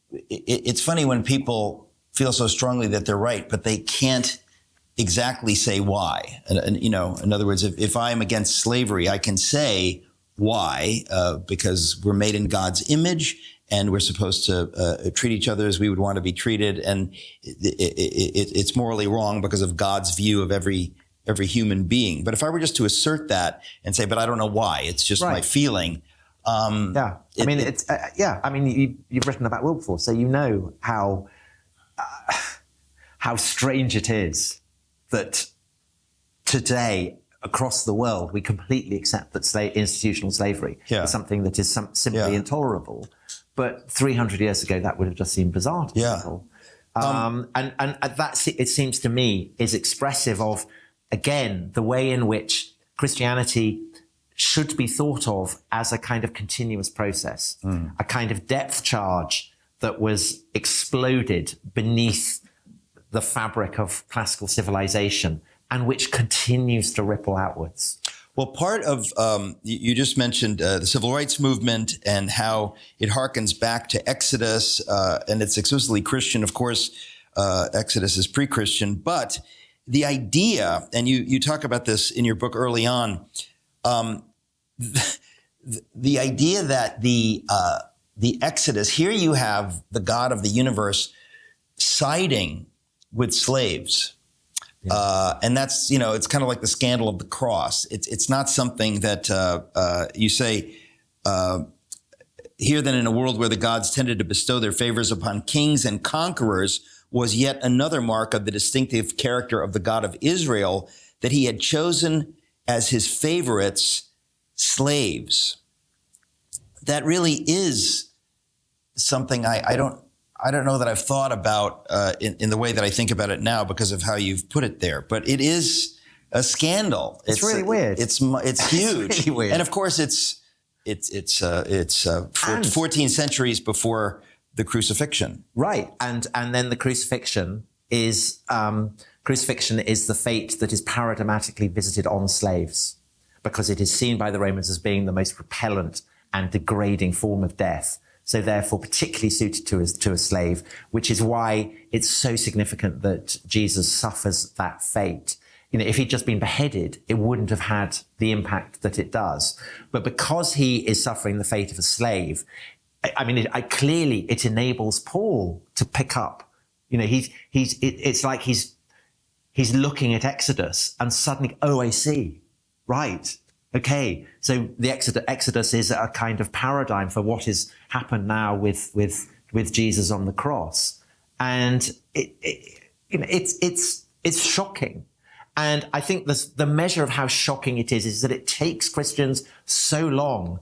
it's funny when people feel so strongly that they're right, but they can't exactly say why. And in other words, if I'm against slavery, I can say why, because we're made in God's image and we're supposed to treat each other as we would want to be treated. And it's morally wrong because of God's view of every human being. But if I were just to assert that and say, but I don't know why, it's just my feeling. You've written about Wilberforce, so you know how strange it is that today across the world we completely accept that institutional slavery is something that is simply intolerable. But 300 years ago, that would have just seemed bizarre to people. And that, it seems to me, is expressive of, again, the way in which Christianity should be thought of as a kind of continuous process, a kind of depth charge that was exploded beneath the fabric of classical civilization and which continues to ripple outwards. Well, part of, you just mentioned the civil rights movement and how it harkens back to Exodus, and it's explicitly Christian. Of course, Exodus is pre-Christian, but the idea, and you talk about this in your book early on, the idea that the Exodus, here you have the God of the universe siding with slaves. And that's, it's kind of like the scandal of the cross. It's not something that you say, here then in a world where the gods tended to bestow their favors upon kings and conquerors was yet another mark of the distinctive character of the God of Israel, that he had chosen as his favorites slaves. That really is something I don't know that I've thought about in the way that I think about it now because of how you've put it there. But it is a scandal. It's really weird. It's huge. It's really weird. And of course, it's It's 14 centuries before the crucifixion. Right. And then the crucifixion is the fate that is paradigmatically visited on slaves, because it is seen by the Romans as being the most repellent and degrading form of death. So therefore particularly suited to a slave, which is why it's so significant that Jesus suffers that fate. You know, if he'd just been beheaded, it wouldn't have had the impact that it does. But because he is suffering the fate of a slave, I mean, clearly it enables Paul to pick up. You know, it's like he's looking at Exodus and suddenly, oh, I see. Right. Okay. So the Exodus is a kind of paradigm for what has happened now with Jesus on the cross. And it's shocking. And I think the measure of how shocking it is that it takes Christians so long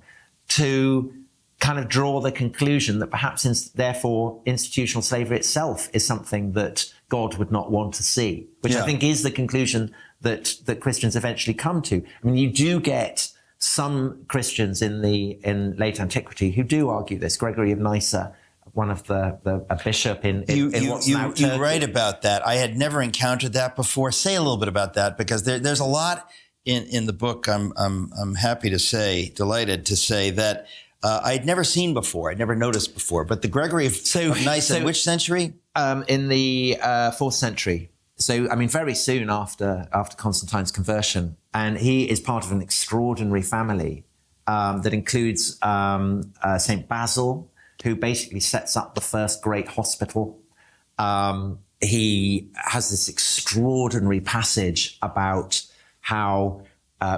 to kind of draw the conclusion that perhaps therefore institutional slavery itself is something that God would not want to see, which I think is the conclusion that Christians eventually come to. I mean, you do get some Christians in late antiquity who do argue this. Gregory of Nyssa, one of a bishop in what's now Turkey. You write about that. I had never encountered that before. Say a little bit about that, because there's a lot in the book. I'm happy to say, delighted to say that I'd never seen before. I'd never noticed before. But the Gregory of Nyssa, which century? In the 4th century. So, I mean, very soon after Constantine's conversion. And he is part of an extraordinary family that includes St. Basil, who basically sets up the first great hospital. He has this extraordinary passage about how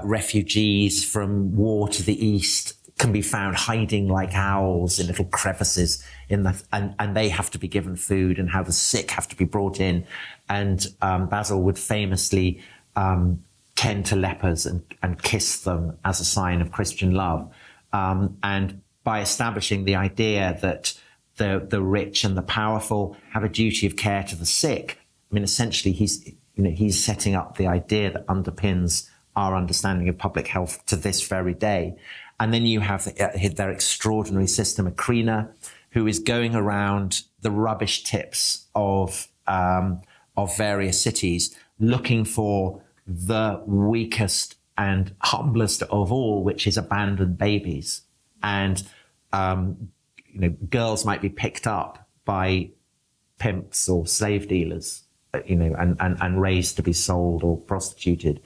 refugees from war to the east can be found hiding like owls in little crevices and they have to be given food, and how the sick have to be brought in. And Basil would famously tend to lepers and kiss them as a sign of Christian love. And by establishing the idea that the rich and the powerful have a duty of care to the sick, I mean, essentially he's setting up the idea that underpins our understanding of public health to this very day. And then you have their extraordinary sister Macrina, who is going around the rubbish tips of various cities, looking for the weakest and humblest of all, which is abandoned babies. And girls might be picked up by pimps or slave dealers, and raised to be sold or prostituted.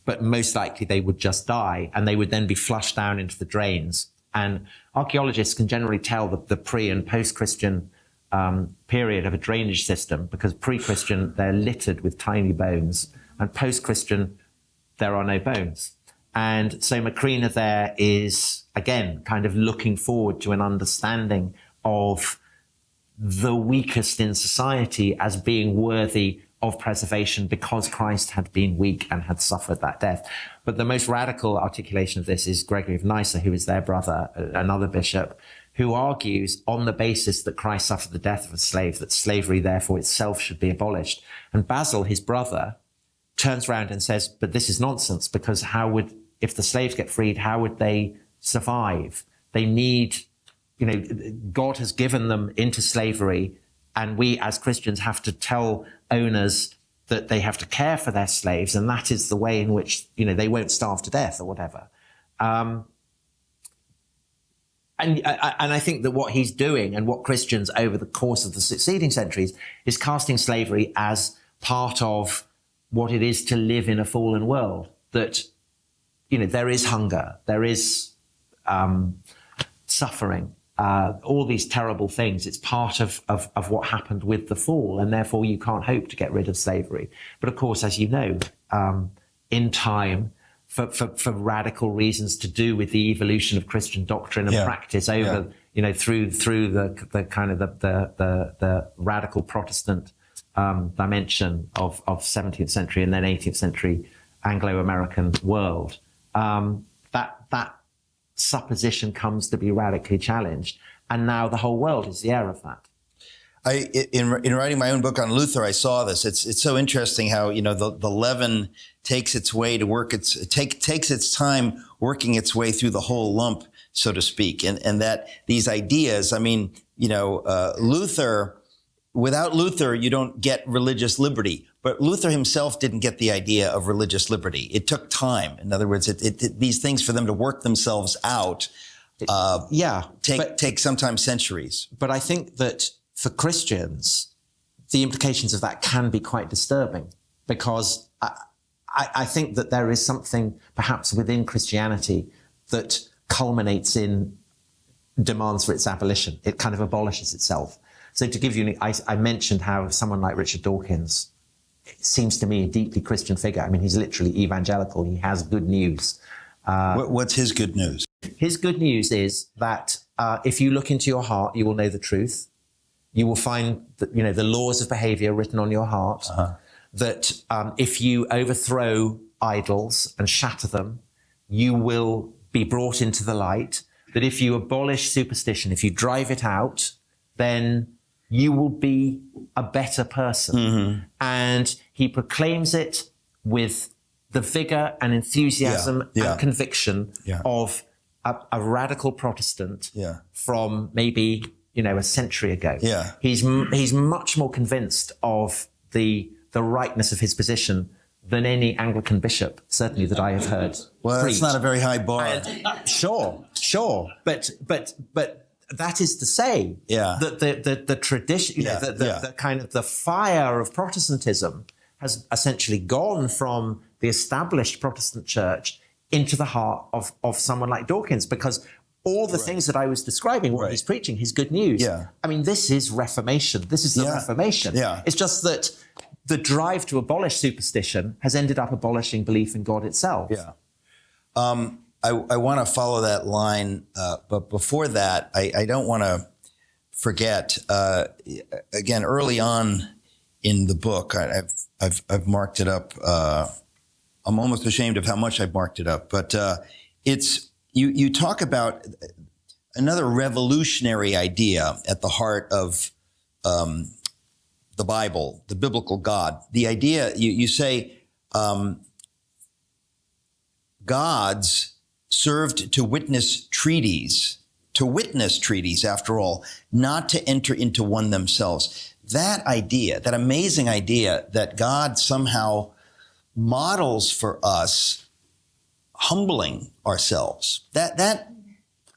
But most likely they would just die, and they would then be flushed down into the drains. And archaeologists can generally tell the pre- and post-Christian period of a drainage system, because pre-Christian, they're littered with tiny bones, and post-Christian, there are no bones. And so Macrina there is, again, kind of looking forward to an understanding of the weakest in society as being worthy of preservation because Christ had been weak and had suffered that death. But the most radical articulation of this is Gregory of Nyssa, who is their brother, another bishop, who argues on the basis that Christ suffered the death of a slave, that slavery therefore itself should be abolished. And Basil, his brother, turns around and says, but this is nonsense, because if the slaves get freed, how would they survive? They need, God has given them into slavery, and we as Christians have to tell owners that they have to care for their slaves, and that is the way in which, they won't starve to death or whatever. And I think that what he's doing, and what Christians over the course of the succeeding centuries, is casting slavery as part of what it is to live in a fallen world. That, there is hunger, there is suffering, all these terrible things. It's part of what happened with the fall, and therefore you can't hope to get rid of slavery. But of course, as you know, in time, for radical reasons to do with the evolution of Christian doctrine and practice over, through the kind of the radical Protestant dimension of 17th century and then 18th century Anglo-American world, that supposition comes to be radically challenged. And now the whole world is the heir of that. In writing my own book on Luther, I saw this. It's so interesting how, the leaven takes its way to work takes its time working its way through the whole lump, so to speak, and that these ideas, I mean, Luther, without Luther, you don't get religious liberty. But Luther himself didn't get the idea of religious liberty. It took time. In other words, these things, for them to work themselves out, take sometimes centuries. But I think that for Christians, the implications of that can be quite disturbing, because I think that there is something perhaps within Christianity that culminates in demands for its abolition. It kind of abolishes itself. So to give you, I mentioned how someone like Richard Dawkins seems to me a deeply Christian figure. I mean, he's literally evangelical. He has good news. What's his good news? His good news is that if you look into your heart, you will know the truth. You will find that, the laws of behavior written on your heart. Uh-huh. That if you overthrow idols and shatter them, you will be brought into the light. That if you abolish superstition, if you drive it out, then you will be a better person. Mm-hmm. And he proclaims it with the vigor and enthusiasm and conviction of a radical Protestant from maybe, a century ago. Yeah. He's much more convinced of the rightness of his position than any Anglican bishop, certainly that I have heard. Well, preach. That's not a very high bar. Sure. But that is to say that the tradition, the kind of the fire of Protestantism has essentially gone from the established Protestant church into the heart of someone like Dawkins, because all the things that I was describing, what he's preaching, his good news. Yeah. I mean, this is Reformation. This is the Reformation. Yeah. It's just that the drive to abolish superstition has ended up abolishing belief in God itself. Yeah. I want to follow that line, but before that, I don't want to forget. Again, early on in the book, I've marked it up. I'm almost ashamed of how much I've marked it up, but it's you talk about another revolutionary idea at the heart of the Bible, the biblical God. The idea you say gods served to witness treaties after all, not to enter into one themselves. That idea, that amazing idea that God somehow models for us humbling ourselves, that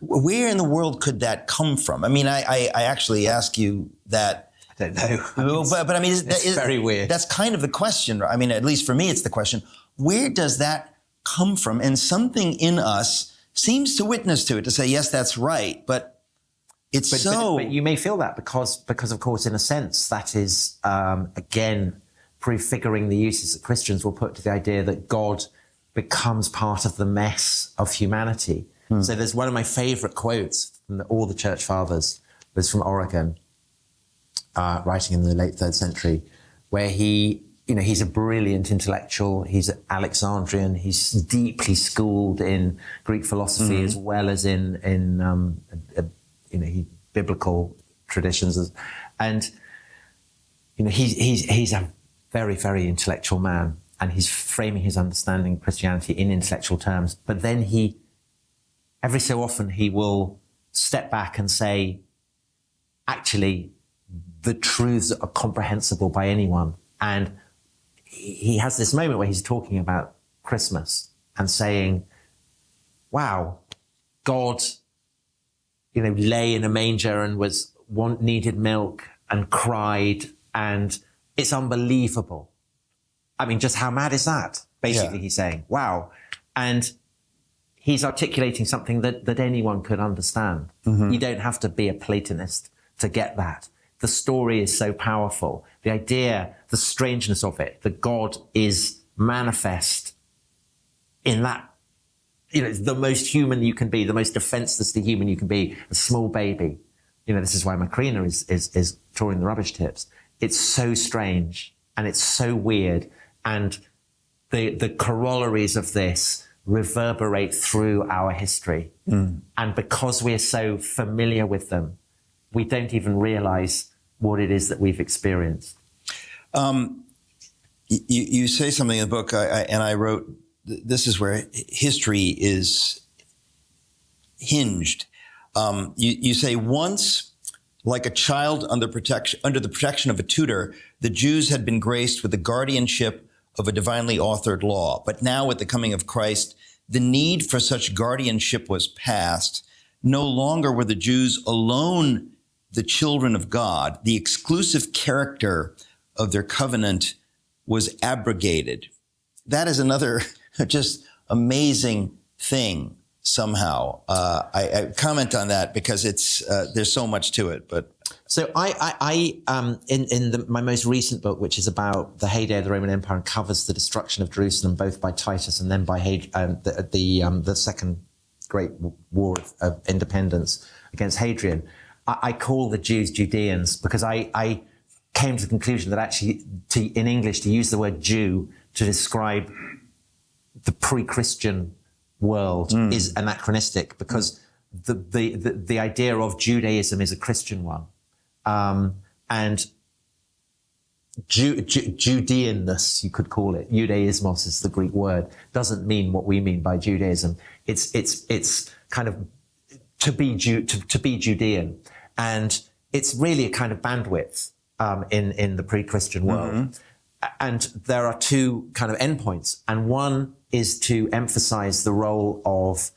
where in the world could that come from? I mean, I actually ask you that. I don't know. But I mean, it's very weird. That's kind of the question. I mean, at least for me, it's the question, where does that come from? And something in us seems to witness to it, to say, yes, that's right. But But you may feel that because of course, in a sense, that is, again, prefiguring the uses that Christians will put to the idea that God becomes part of the mess of humanity. So there's one of my favorite quotes from all the church fathers was from Origen, writing in the late 3rd century, where he's a brilliant intellectual. He's Alexandrian. He's deeply schooled in Greek philosophy as well as in biblical traditions. And, he's a very, very intellectual man, and he's framing his understanding of Christianity in intellectual terms. But then every so often he will step back and say, actually, the truths are comprehensible by anyone. And he has this moment where he's talking about Christmas and saying, wow, God, lay in a manger and needed milk and cried, and it's unbelievable. I mean, just how mad is that? Basically, he's saying, wow. And he's articulating something that anyone could understand. You don't have to be a Platonist to get that. The story is so powerful. The idea, the strangeness of it, that God is manifest in that, the most human you can be, the most defenselessly human you can be, a small baby. This is why Macrina is drawing the rubbish tips. It's so strange and it's so weird. And the corollaries of this reverberate through our history. And because we're so familiar with them, we don't even realize what it is that we've experienced. You say something in the book, and I wrote, this is where history is hinged. You say once, like a child under the protection of a tutor, the Jews had been graced with the guardianship of a divinely authored law. But now with the coming of Christ, the need for such guardianship was past. No longer were the Jews alone the children of God. The exclusive character of their covenant was abrogated. That is another just amazing thing somehow. I comment on that because it's there's so much to it. But so in my most recent book, which is about the heyday of the Roman Empire and covers the destruction of Jerusalem both by Titus and then by the Second Great War of Independence against Hadrian, I call the Jews Judeans because I came to the conclusion that actually in English to use the word Jew to describe the pre-Christian world is anachronistic because the idea of Judaism is a Christian one. And Judeanness, you could call it, Judaismos is the Greek word, doesn't mean what we mean by Judaism. It's kind of to be Judean. And it's really a kind of bandwidth in the pre-Christian world. Mm-hmm. And there are two kind of endpoints. And one is to emphasize the role of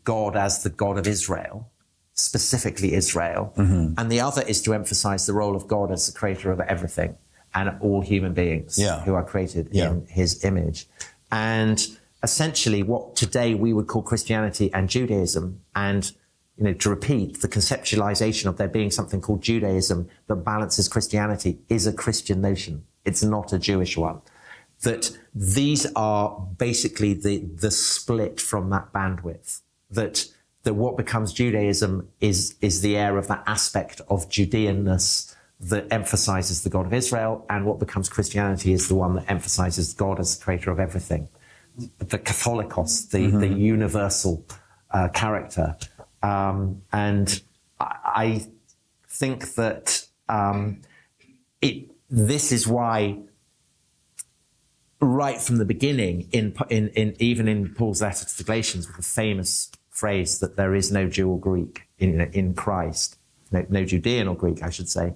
God as the God of Israel, specifically Israel. Mm-hmm. And the other is to emphasize the role of God as the creator of everything and all human beings who are created in his image. And essentially what today we would call Christianity and Judaism, and to repeat, the conceptualization of there being something called Judaism that balances Christianity is a Christian notion. It's not a Jewish one. That these are basically the split from that bandwidth. That what becomes Judaism is the air of that aspect of Judeanness that emphasizes the God of Israel, and what becomes Christianity is the one that emphasizes God as the creator of everything. The Catholicos, the universal character. And I think that this is why, right from the beginning, even in Paul's letter to the Galatians, with the famous phrase that there is no Jew or Greek in Christ, no Judean or Greek, I should say.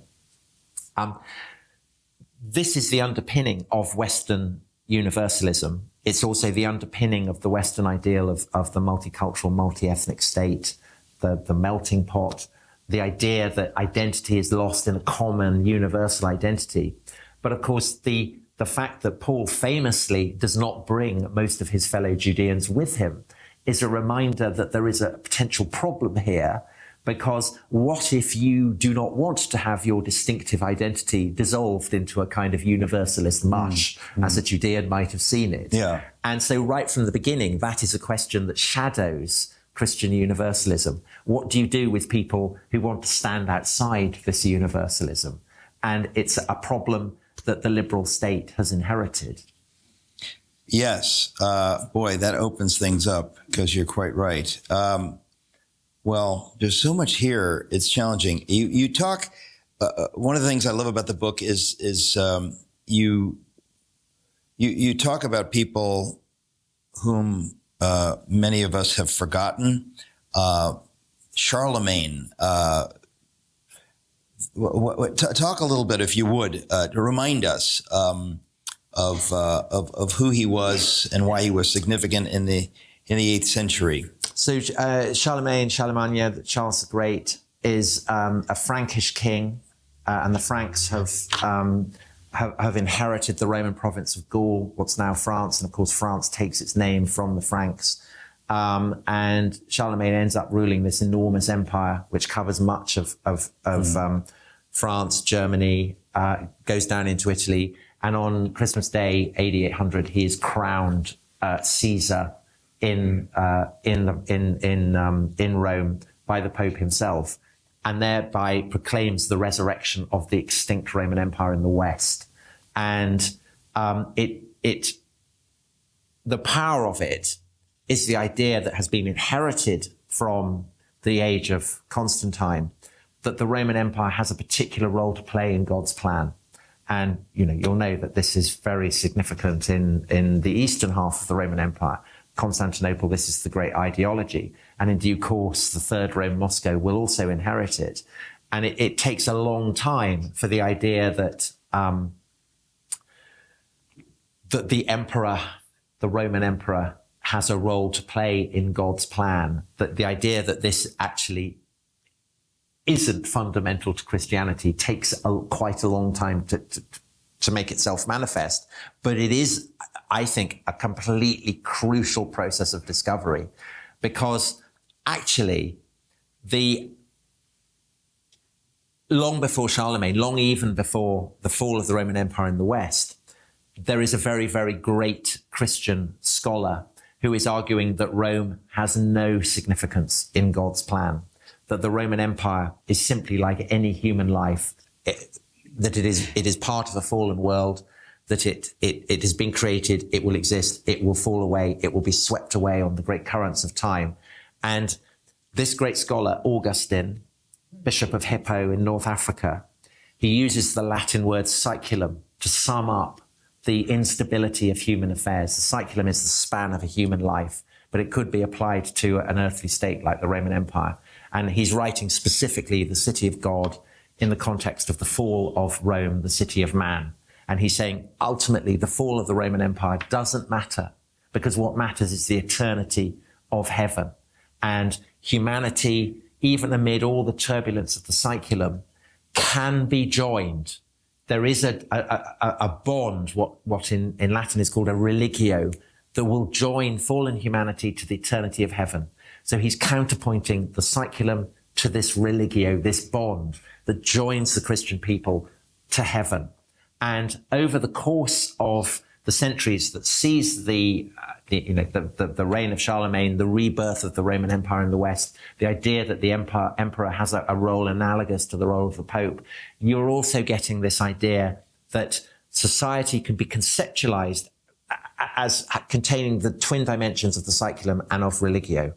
This is the underpinning of Western universalism. It's also the underpinning of the Western ideal of the multicultural, multi-ethnic state, the melting pot, the idea that identity is lost in a common universal identity. But of course, the fact that Paul famously does not bring most of his fellow Judeans with him is a reminder that there is a potential problem here, because what if you do not want to have your distinctive identity dissolved into a kind of universalist mush, as a Judean might have seen it? Yeah. And so right from the beginning, that is a question that shadows Christian universalism. What do you do with people who want to stand outside this universalism? And it's a problem that the liberal state has inherited. Yes. Boy, that opens things up, because you're quite right. Well, there's so much here. It's challenging. You talk, one of the things I love about the book is you talk about people whom many of us have forgotten. Charlemagne. Talk a little bit, if you would, to remind us of who he was and why he was significant in the 8th century. So Charlemagne, Charles the Great, is a Frankish king, and the Franks have inherited the Roman province of Gaul, what's now France, and of course France takes its name from the Franks. And Charlemagne ends up ruling this enormous empire, which covers much of France, Germany, goes down into Italy, and on Christmas Day, AD 800, he is crowned Caesar in Rome by the Pope himself, and thereby proclaims the resurrection of the extinct Roman Empire in the West. And the power of it is the idea that has been inherited from the age of Constantine, that the Roman Empire has a particular role to play in God's plan. And, you'll know that this is very significant in the eastern half of the Roman Empire. Constantinople, this is the great ideology. And in due course, the Third Rome Moscow will also inherit it. And it takes a long time for the idea that that the emperor, the Roman emperor, has a role to play in God's plan, that the idea that this actually isn't fundamental to Christianity takes quite a long time to make itself manifest. But it is, I think, a completely crucial process of discovery, because actually long before Charlemagne, long even before the fall of the Roman Empire in the West, there is a very, very great Christian scholar who is arguing that Rome has no significance in God's plan, that the Roman Empire is simply like any human life, that it is part of a fallen world, that it has been created, it will exist, it will fall away, it will be swept away on the great currents of time. And this great scholar, Augustine, Bishop of Hippo in North Africa, he uses the Latin word saeculum to sum up the instability of human affairs. The saeculum is the span of a human life, but it could be applied to an earthly state like the Roman Empire. And he's writing specifically the city of God in the context of the fall of Rome, the city of man. And he's saying, ultimately, the fall of the Roman Empire doesn't matter, because what matters is the eternity of heaven. And humanity, even amid all the turbulence of the saeculum, can be joined. There is a bond, what in Latin is called a religio, that will join fallen humanity to the eternity of heaven. So he's counterpointing the saeculum to this religio, this bond that joins the Christian people to heaven. And over the course of the centuries that sees the reign of Charlemagne, the rebirth of the Roman Empire in the West, the idea that the emperor has a role analogous to the role of the Pope, you're also getting this idea that society can be conceptualized as containing the twin dimensions of the saeculum and of religio.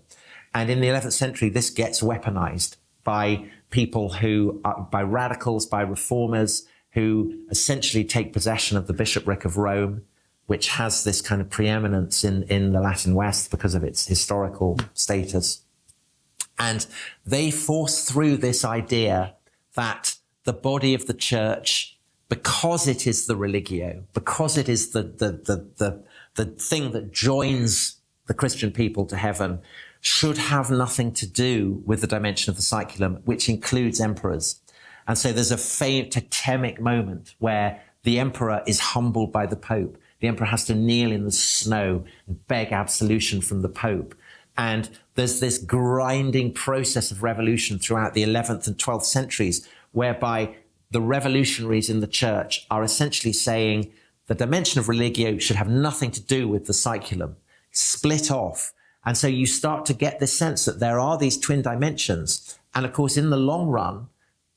And in the 11th century, this gets weaponized by people by radicals, by reformers, who essentially take possession of the bishopric of Rome, which has this kind of preeminence in the Latin West because of its historical status. And they force through this idea that the body of the church, because it is the religio, because it is the thing that joins the Christian people to heaven, should have nothing to do with the dimension of the saeculum, which includes emperors. And so there's a totemic moment where the emperor is humbled by the Pope. The emperor has to kneel in the snow and beg absolution from the Pope. And there's this grinding process of revolution throughout the 11th and 12th centuries, whereby the revolutionaries in the church are essentially saying the dimension of religio should have nothing to do with the saeculum, split off. And so you start to get this sense that there are these twin dimensions. And of course, in the long run,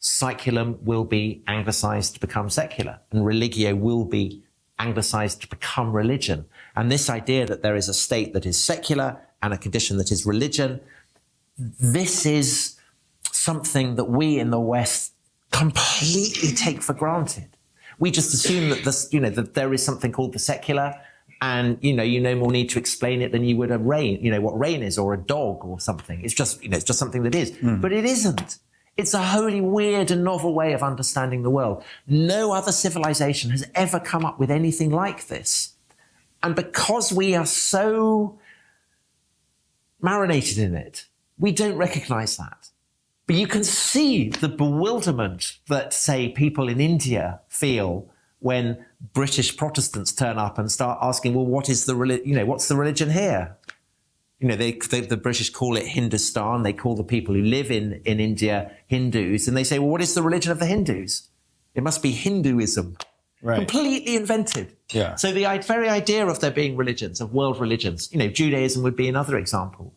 saeculum will be anglicized to become secular, and religio will be anglicized to become religion. And this idea that there is a state that is secular and a condition that is religion, this is something that we in the West completely take for granted. We just assume that that there is something called the secular, and you no more need to explain it than you would a rain, what rain is, or a dog or something. It's just, it's just something that is. But it isn't. It's a wholly weird and novel way of understanding the world. No other civilization has ever come up with anything like this. And because we are so marinated in it, we don't recognize that. But you can see the bewilderment that, say, people in India feel when British Protestants turn up and start asking, well, what's the religion here? The British call it Hindustan. They call the people who live in India Hindus. And they say, well, what is the religion of the Hindus? It must be Hinduism. Right. Completely invented. Yeah. So the very idea of there being religions, of world religions, Judaism would be another example.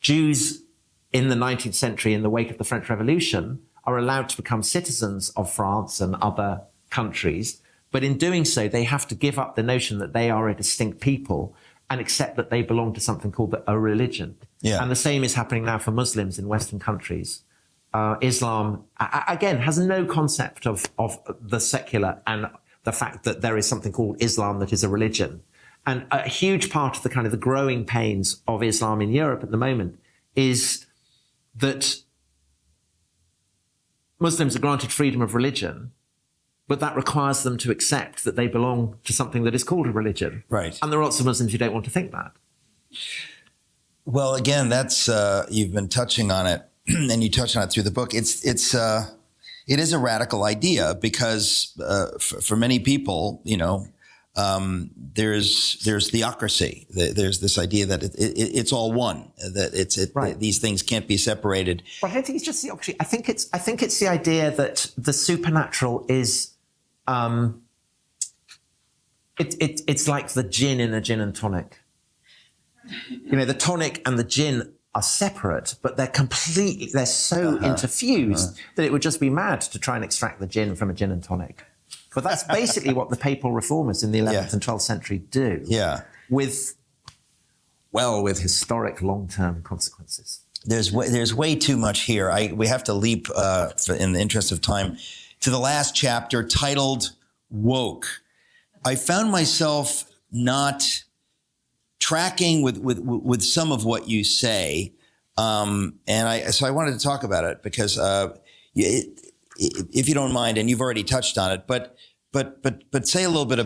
Jews in the 19th century, in the wake of the French Revolution, are allowed to become citizens of France and other countries. But in doing so, they have to give up the notion that they are a distinct people and accept that they belong to something called a religion. Yeah. And the same is happening now for Muslims in Western countries. Islam, again, has no concept of the secular and the fact that there is something called Islam that is a religion. And a huge part of the kind of the growing pains of Islam in Europe at the moment is that Muslims are granted freedom of religion, but that requires them to accept that they belong to something that is called a religion. Right. And there are lots of Muslims who don't want to think that. Well, again, that's you've been touching on it, and you touch on it through the book. It is a radical idea because for many people, there's theocracy. There's this idea that it's all one. That right. These things can't be separated. But I don't think it's just theocracy. I think it's the idea that the supernatural is. It's like the gin in a gin and tonic. The tonic and the gin are separate, but they're so interfused that it would just be mad to try and extract the gin from a gin and tonic. But that's basically what the papal reformers in the 11th and 12th century do. Yeah. With historic long-term consequences. There's way too much here. We have to leap, in the interest of time, to the last chapter titled Woke. I found myself not tracking with some of what you say, so I wanted to talk about it because if you don't mind, and you've already touched on it, but say a little bit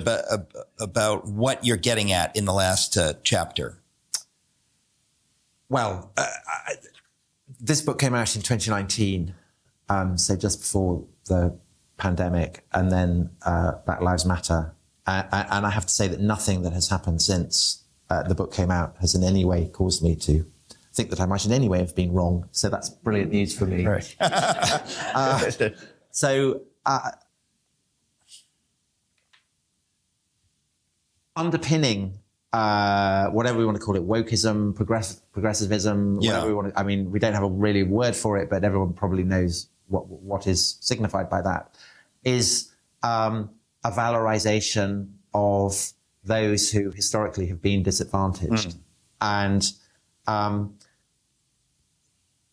about what you're getting at in the last chapter. Well, this book came out in 2019, so just before the pandemic, and then Black Lives Matter, and I have to say that nothing that has happened since the book came out has in any way caused me to think that I might in any way have been wrong. So that's brilliant news for me. Right. Underpinning whatever we want to call it, wokeism, progressivism, Yeah. whatever we want to, we don't have a really word for it, but everyone probably knows what is signified by that, is a valorization of those who historically have been disadvantaged. And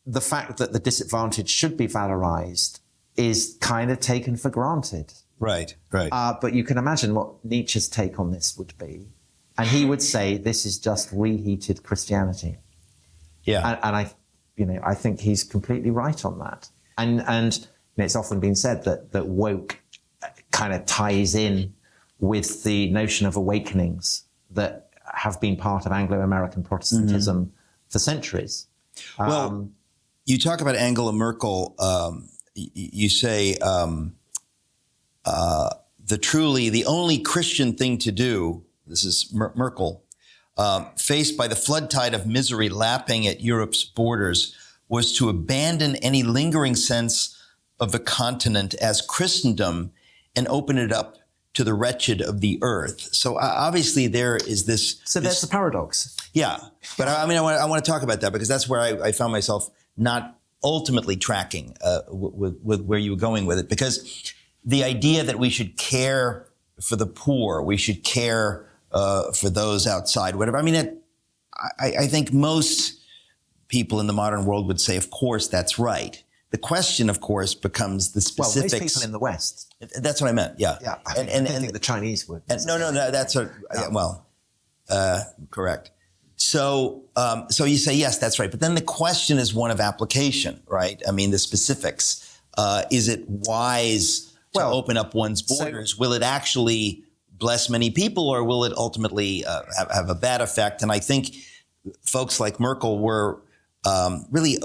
the fact that the disadvantaged should be valorized is kind of taken for granted. Right. But you can imagine what Nietzsche's take on this would be. And he would say this is just reheated Christianity. Yeah. And I think he's completely right on that. And it's often been said that woke kind of ties in with the notion of awakenings that have been part of Anglo-American Protestantism for centuries. Well, you talk about Angela Merkel. You say the only Christian thing to do, this is Merkel, faced by the flood tide of misery lapping at Europe's borders, was to abandon any lingering sense of the continent as Christendom and open it up to the wretched of the earth. So obviously there is this. So there's the paradox. Yeah, but I want to talk about that because that's where I found myself not ultimately tracking with where you were going with it, because the idea that we should care for the poor, we should care for those outside, whatever. I think most people in the modern world would say, of course, that's right. The question, of course, becomes the specifics. Well, most people in the West. That's what I meant. Yeah. Yeah. I think the Chinese would. No. That's correct. So you say, yes, that's right. But then the question is one of application, right? The specifics. Is it wise to open up one's borders? Will it actually bless many people, or will it ultimately have a bad effect? And I think folks like Merkel were really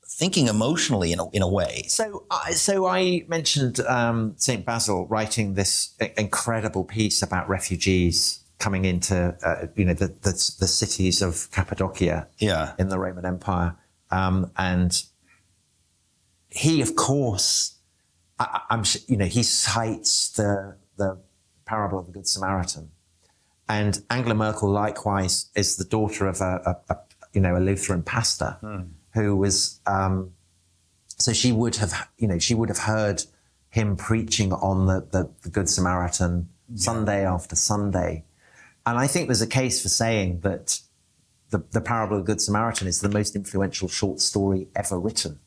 thinking emotionally in a way. So I mentioned St. Basil writing this incredible piece about refugees coming into the cities of Cappadocia in the Roman Empire, and he, of course, he cites the parable of the Good Samaritan, and Angela Merkel likewise is the daughter of a Lutheran pastor who was so she would have heard him preaching on the Good Samaritan Sunday after Sunday. And I think there's a case for saying that the parable of the Good Samaritan is the most influential short story ever written.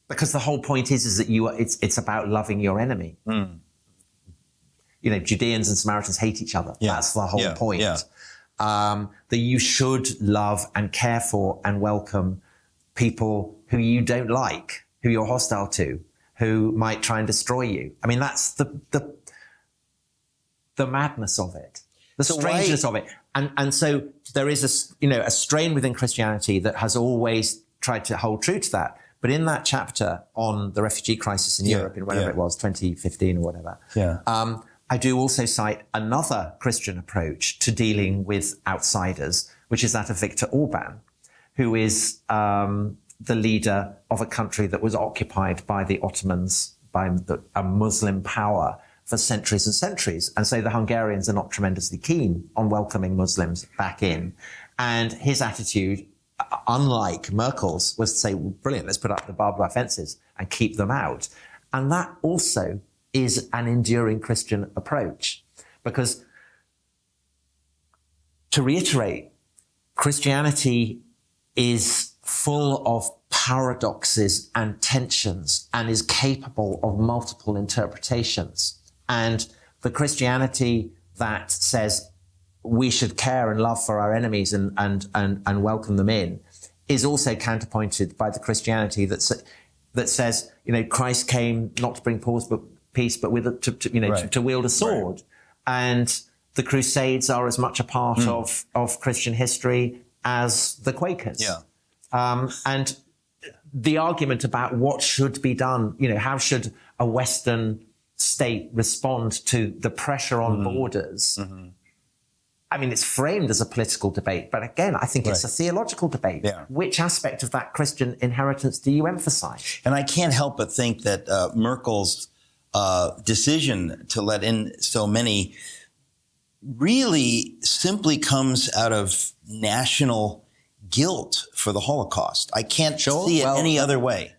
Because the whole point is that it's about loving your enemy. Judeans and Samaritans hate each other. Yeah. That's the whole point. Yeah. That you should love and care for and welcome people who you don't like, who you're hostile to, who might try and destroy you. I mean, that's the madness of it, the strangeness of it. And so there is a strain within Christianity that has always tried to hold true to that. But in that chapter on the refugee crisis in Europe in whatever it was, 2015 or whatever, I do also cite another Christian approach to dealing with outsiders, which is that of Viktor Orban, who is the leader of a country that was occupied by the Ottomans, by a Muslim power for centuries and centuries. And so the Hungarians are not tremendously keen on welcoming Muslims back in. And his attitude, unlike Merkel's, was to say, well, brilliant, let's put up the barbed wire fences and keep them out. And that also is an enduring Christian approach. Because, to reiterate, Christianity is full of paradoxes and tensions and is capable of multiple interpretations. And the Christianity that says we should care and love for our enemies and welcome them in is also counterpointed by the Christianity that says, Christ came not to bring peace, but to wield a sword. Right. And the Crusades are as much a part of Christian history as the Quakers. Yeah. And the argument about what should be done, how should a Western state respond to the pressure on borders? I mean, it's framed as a political debate, but again, I think it's a theological debate. Yeah. Which aspect of that Christian inheritance do you emphasize? And I can't help but think that Merkel's decision to let in so many really simply comes out of national guilt for the Holocaust. I can't see it any other way.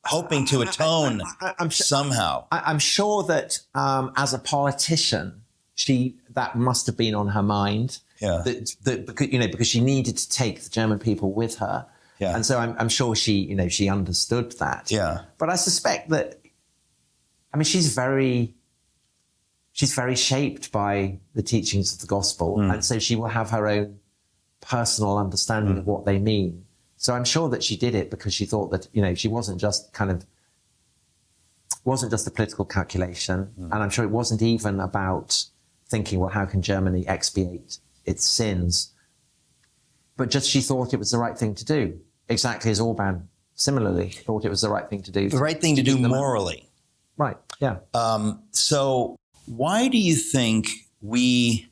Hoping to atone somehow. I'm sure that as a politician, that must have been on her mind. Yeah. Because she needed to take the German people with her. Yeah. And so I'm sure she understood that. Yeah. But I suspect that, she's very shaped by the teachings of the gospel. And so she will have her own personal understanding of what they mean. So I'm sure that she did it because she thought that, she wasn't just a political calculation. And I'm sure it wasn't even about thinking, well, how can Germany expiate its sins? But just she thought it was the right thing to do. Exactly as Orban similarly thought it was the right thing to do. The right thing to do morally. Right, yeah. So why do you think we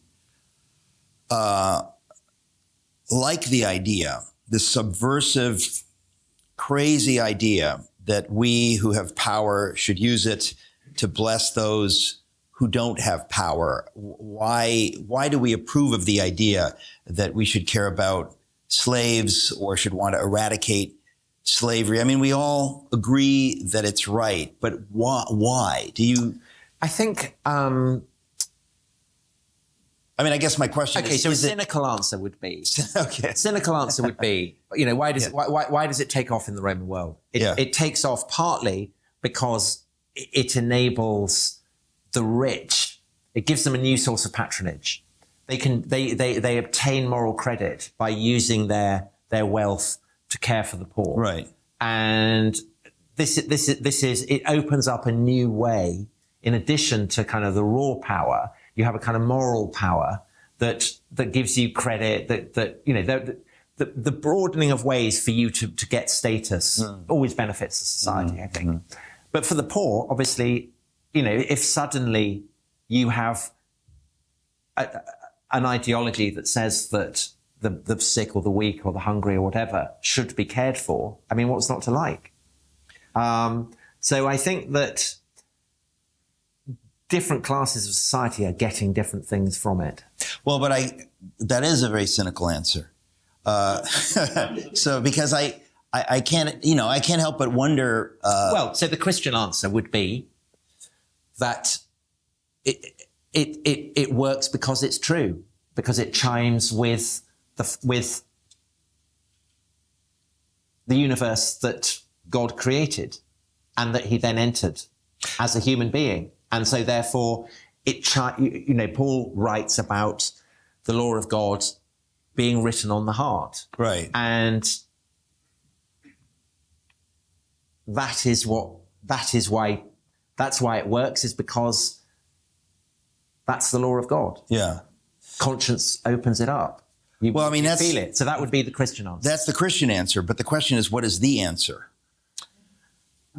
like the idea, the subversive, crazy idea that we who have power should use it to bless those who don't have power? Why do we approve of the idea that we should care about slaves or should want to eradicate slavery? I mean, we all agree that it's right, but why? Do you? I think. I guess my question is... Okay, so a cynical answer would be... Cynical answer would be, why does it take off in the Roman world? It takes off partly because it enables the rich. It gives them a new source of patronage. They obtain moral credit by using their wealth to care for the poor. Right. And it opens up a new way, in addition to kind of the raw power. You have a kind of moral power that gives you credit, the broadening of ways for you to get status always benefits the society, I think. But for the poor, obviously, if suddenly you have an ideology that says that the sick or the weak or the hungry or whatever should be cared for, what's not to like? So I think that different classes of society are getting different things from it. Well, but that is a very cynical answer. So because I can't help but wonder. So the Christian answer would be that it works because it's true, because it chimes with the universe that God created and that he then entered as a human being. And so therefore, Paul writes about the law of God being written on the heart. Right. And that's why it works, is because that's the law of God. Yeah. Conscience opens it up. You feel it. So that would be the Christian answer. That's the Christian answer. But the question is, what is the answer?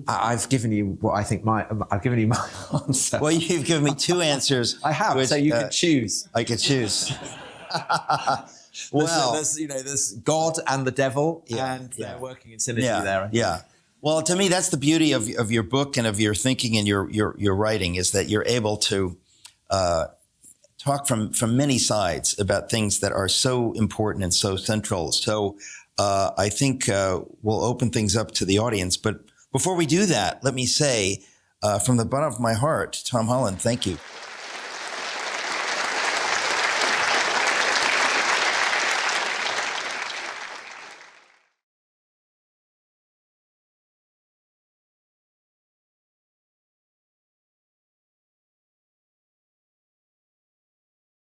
I've given you what I think I've given you my answer. Well, you've given me two answers. I have, so you can choose. I could choose. There's God and the devil, and they're working in synergy there. Yeah. Well, to me, that's the beauty of your book and of your thinking and your writing, is that you're able to talk from many sides about things that are so important and so central. So I think we'll open things up to the audience. But before we do that, let me say from the bottom of my heart, Tom Holland, thank you.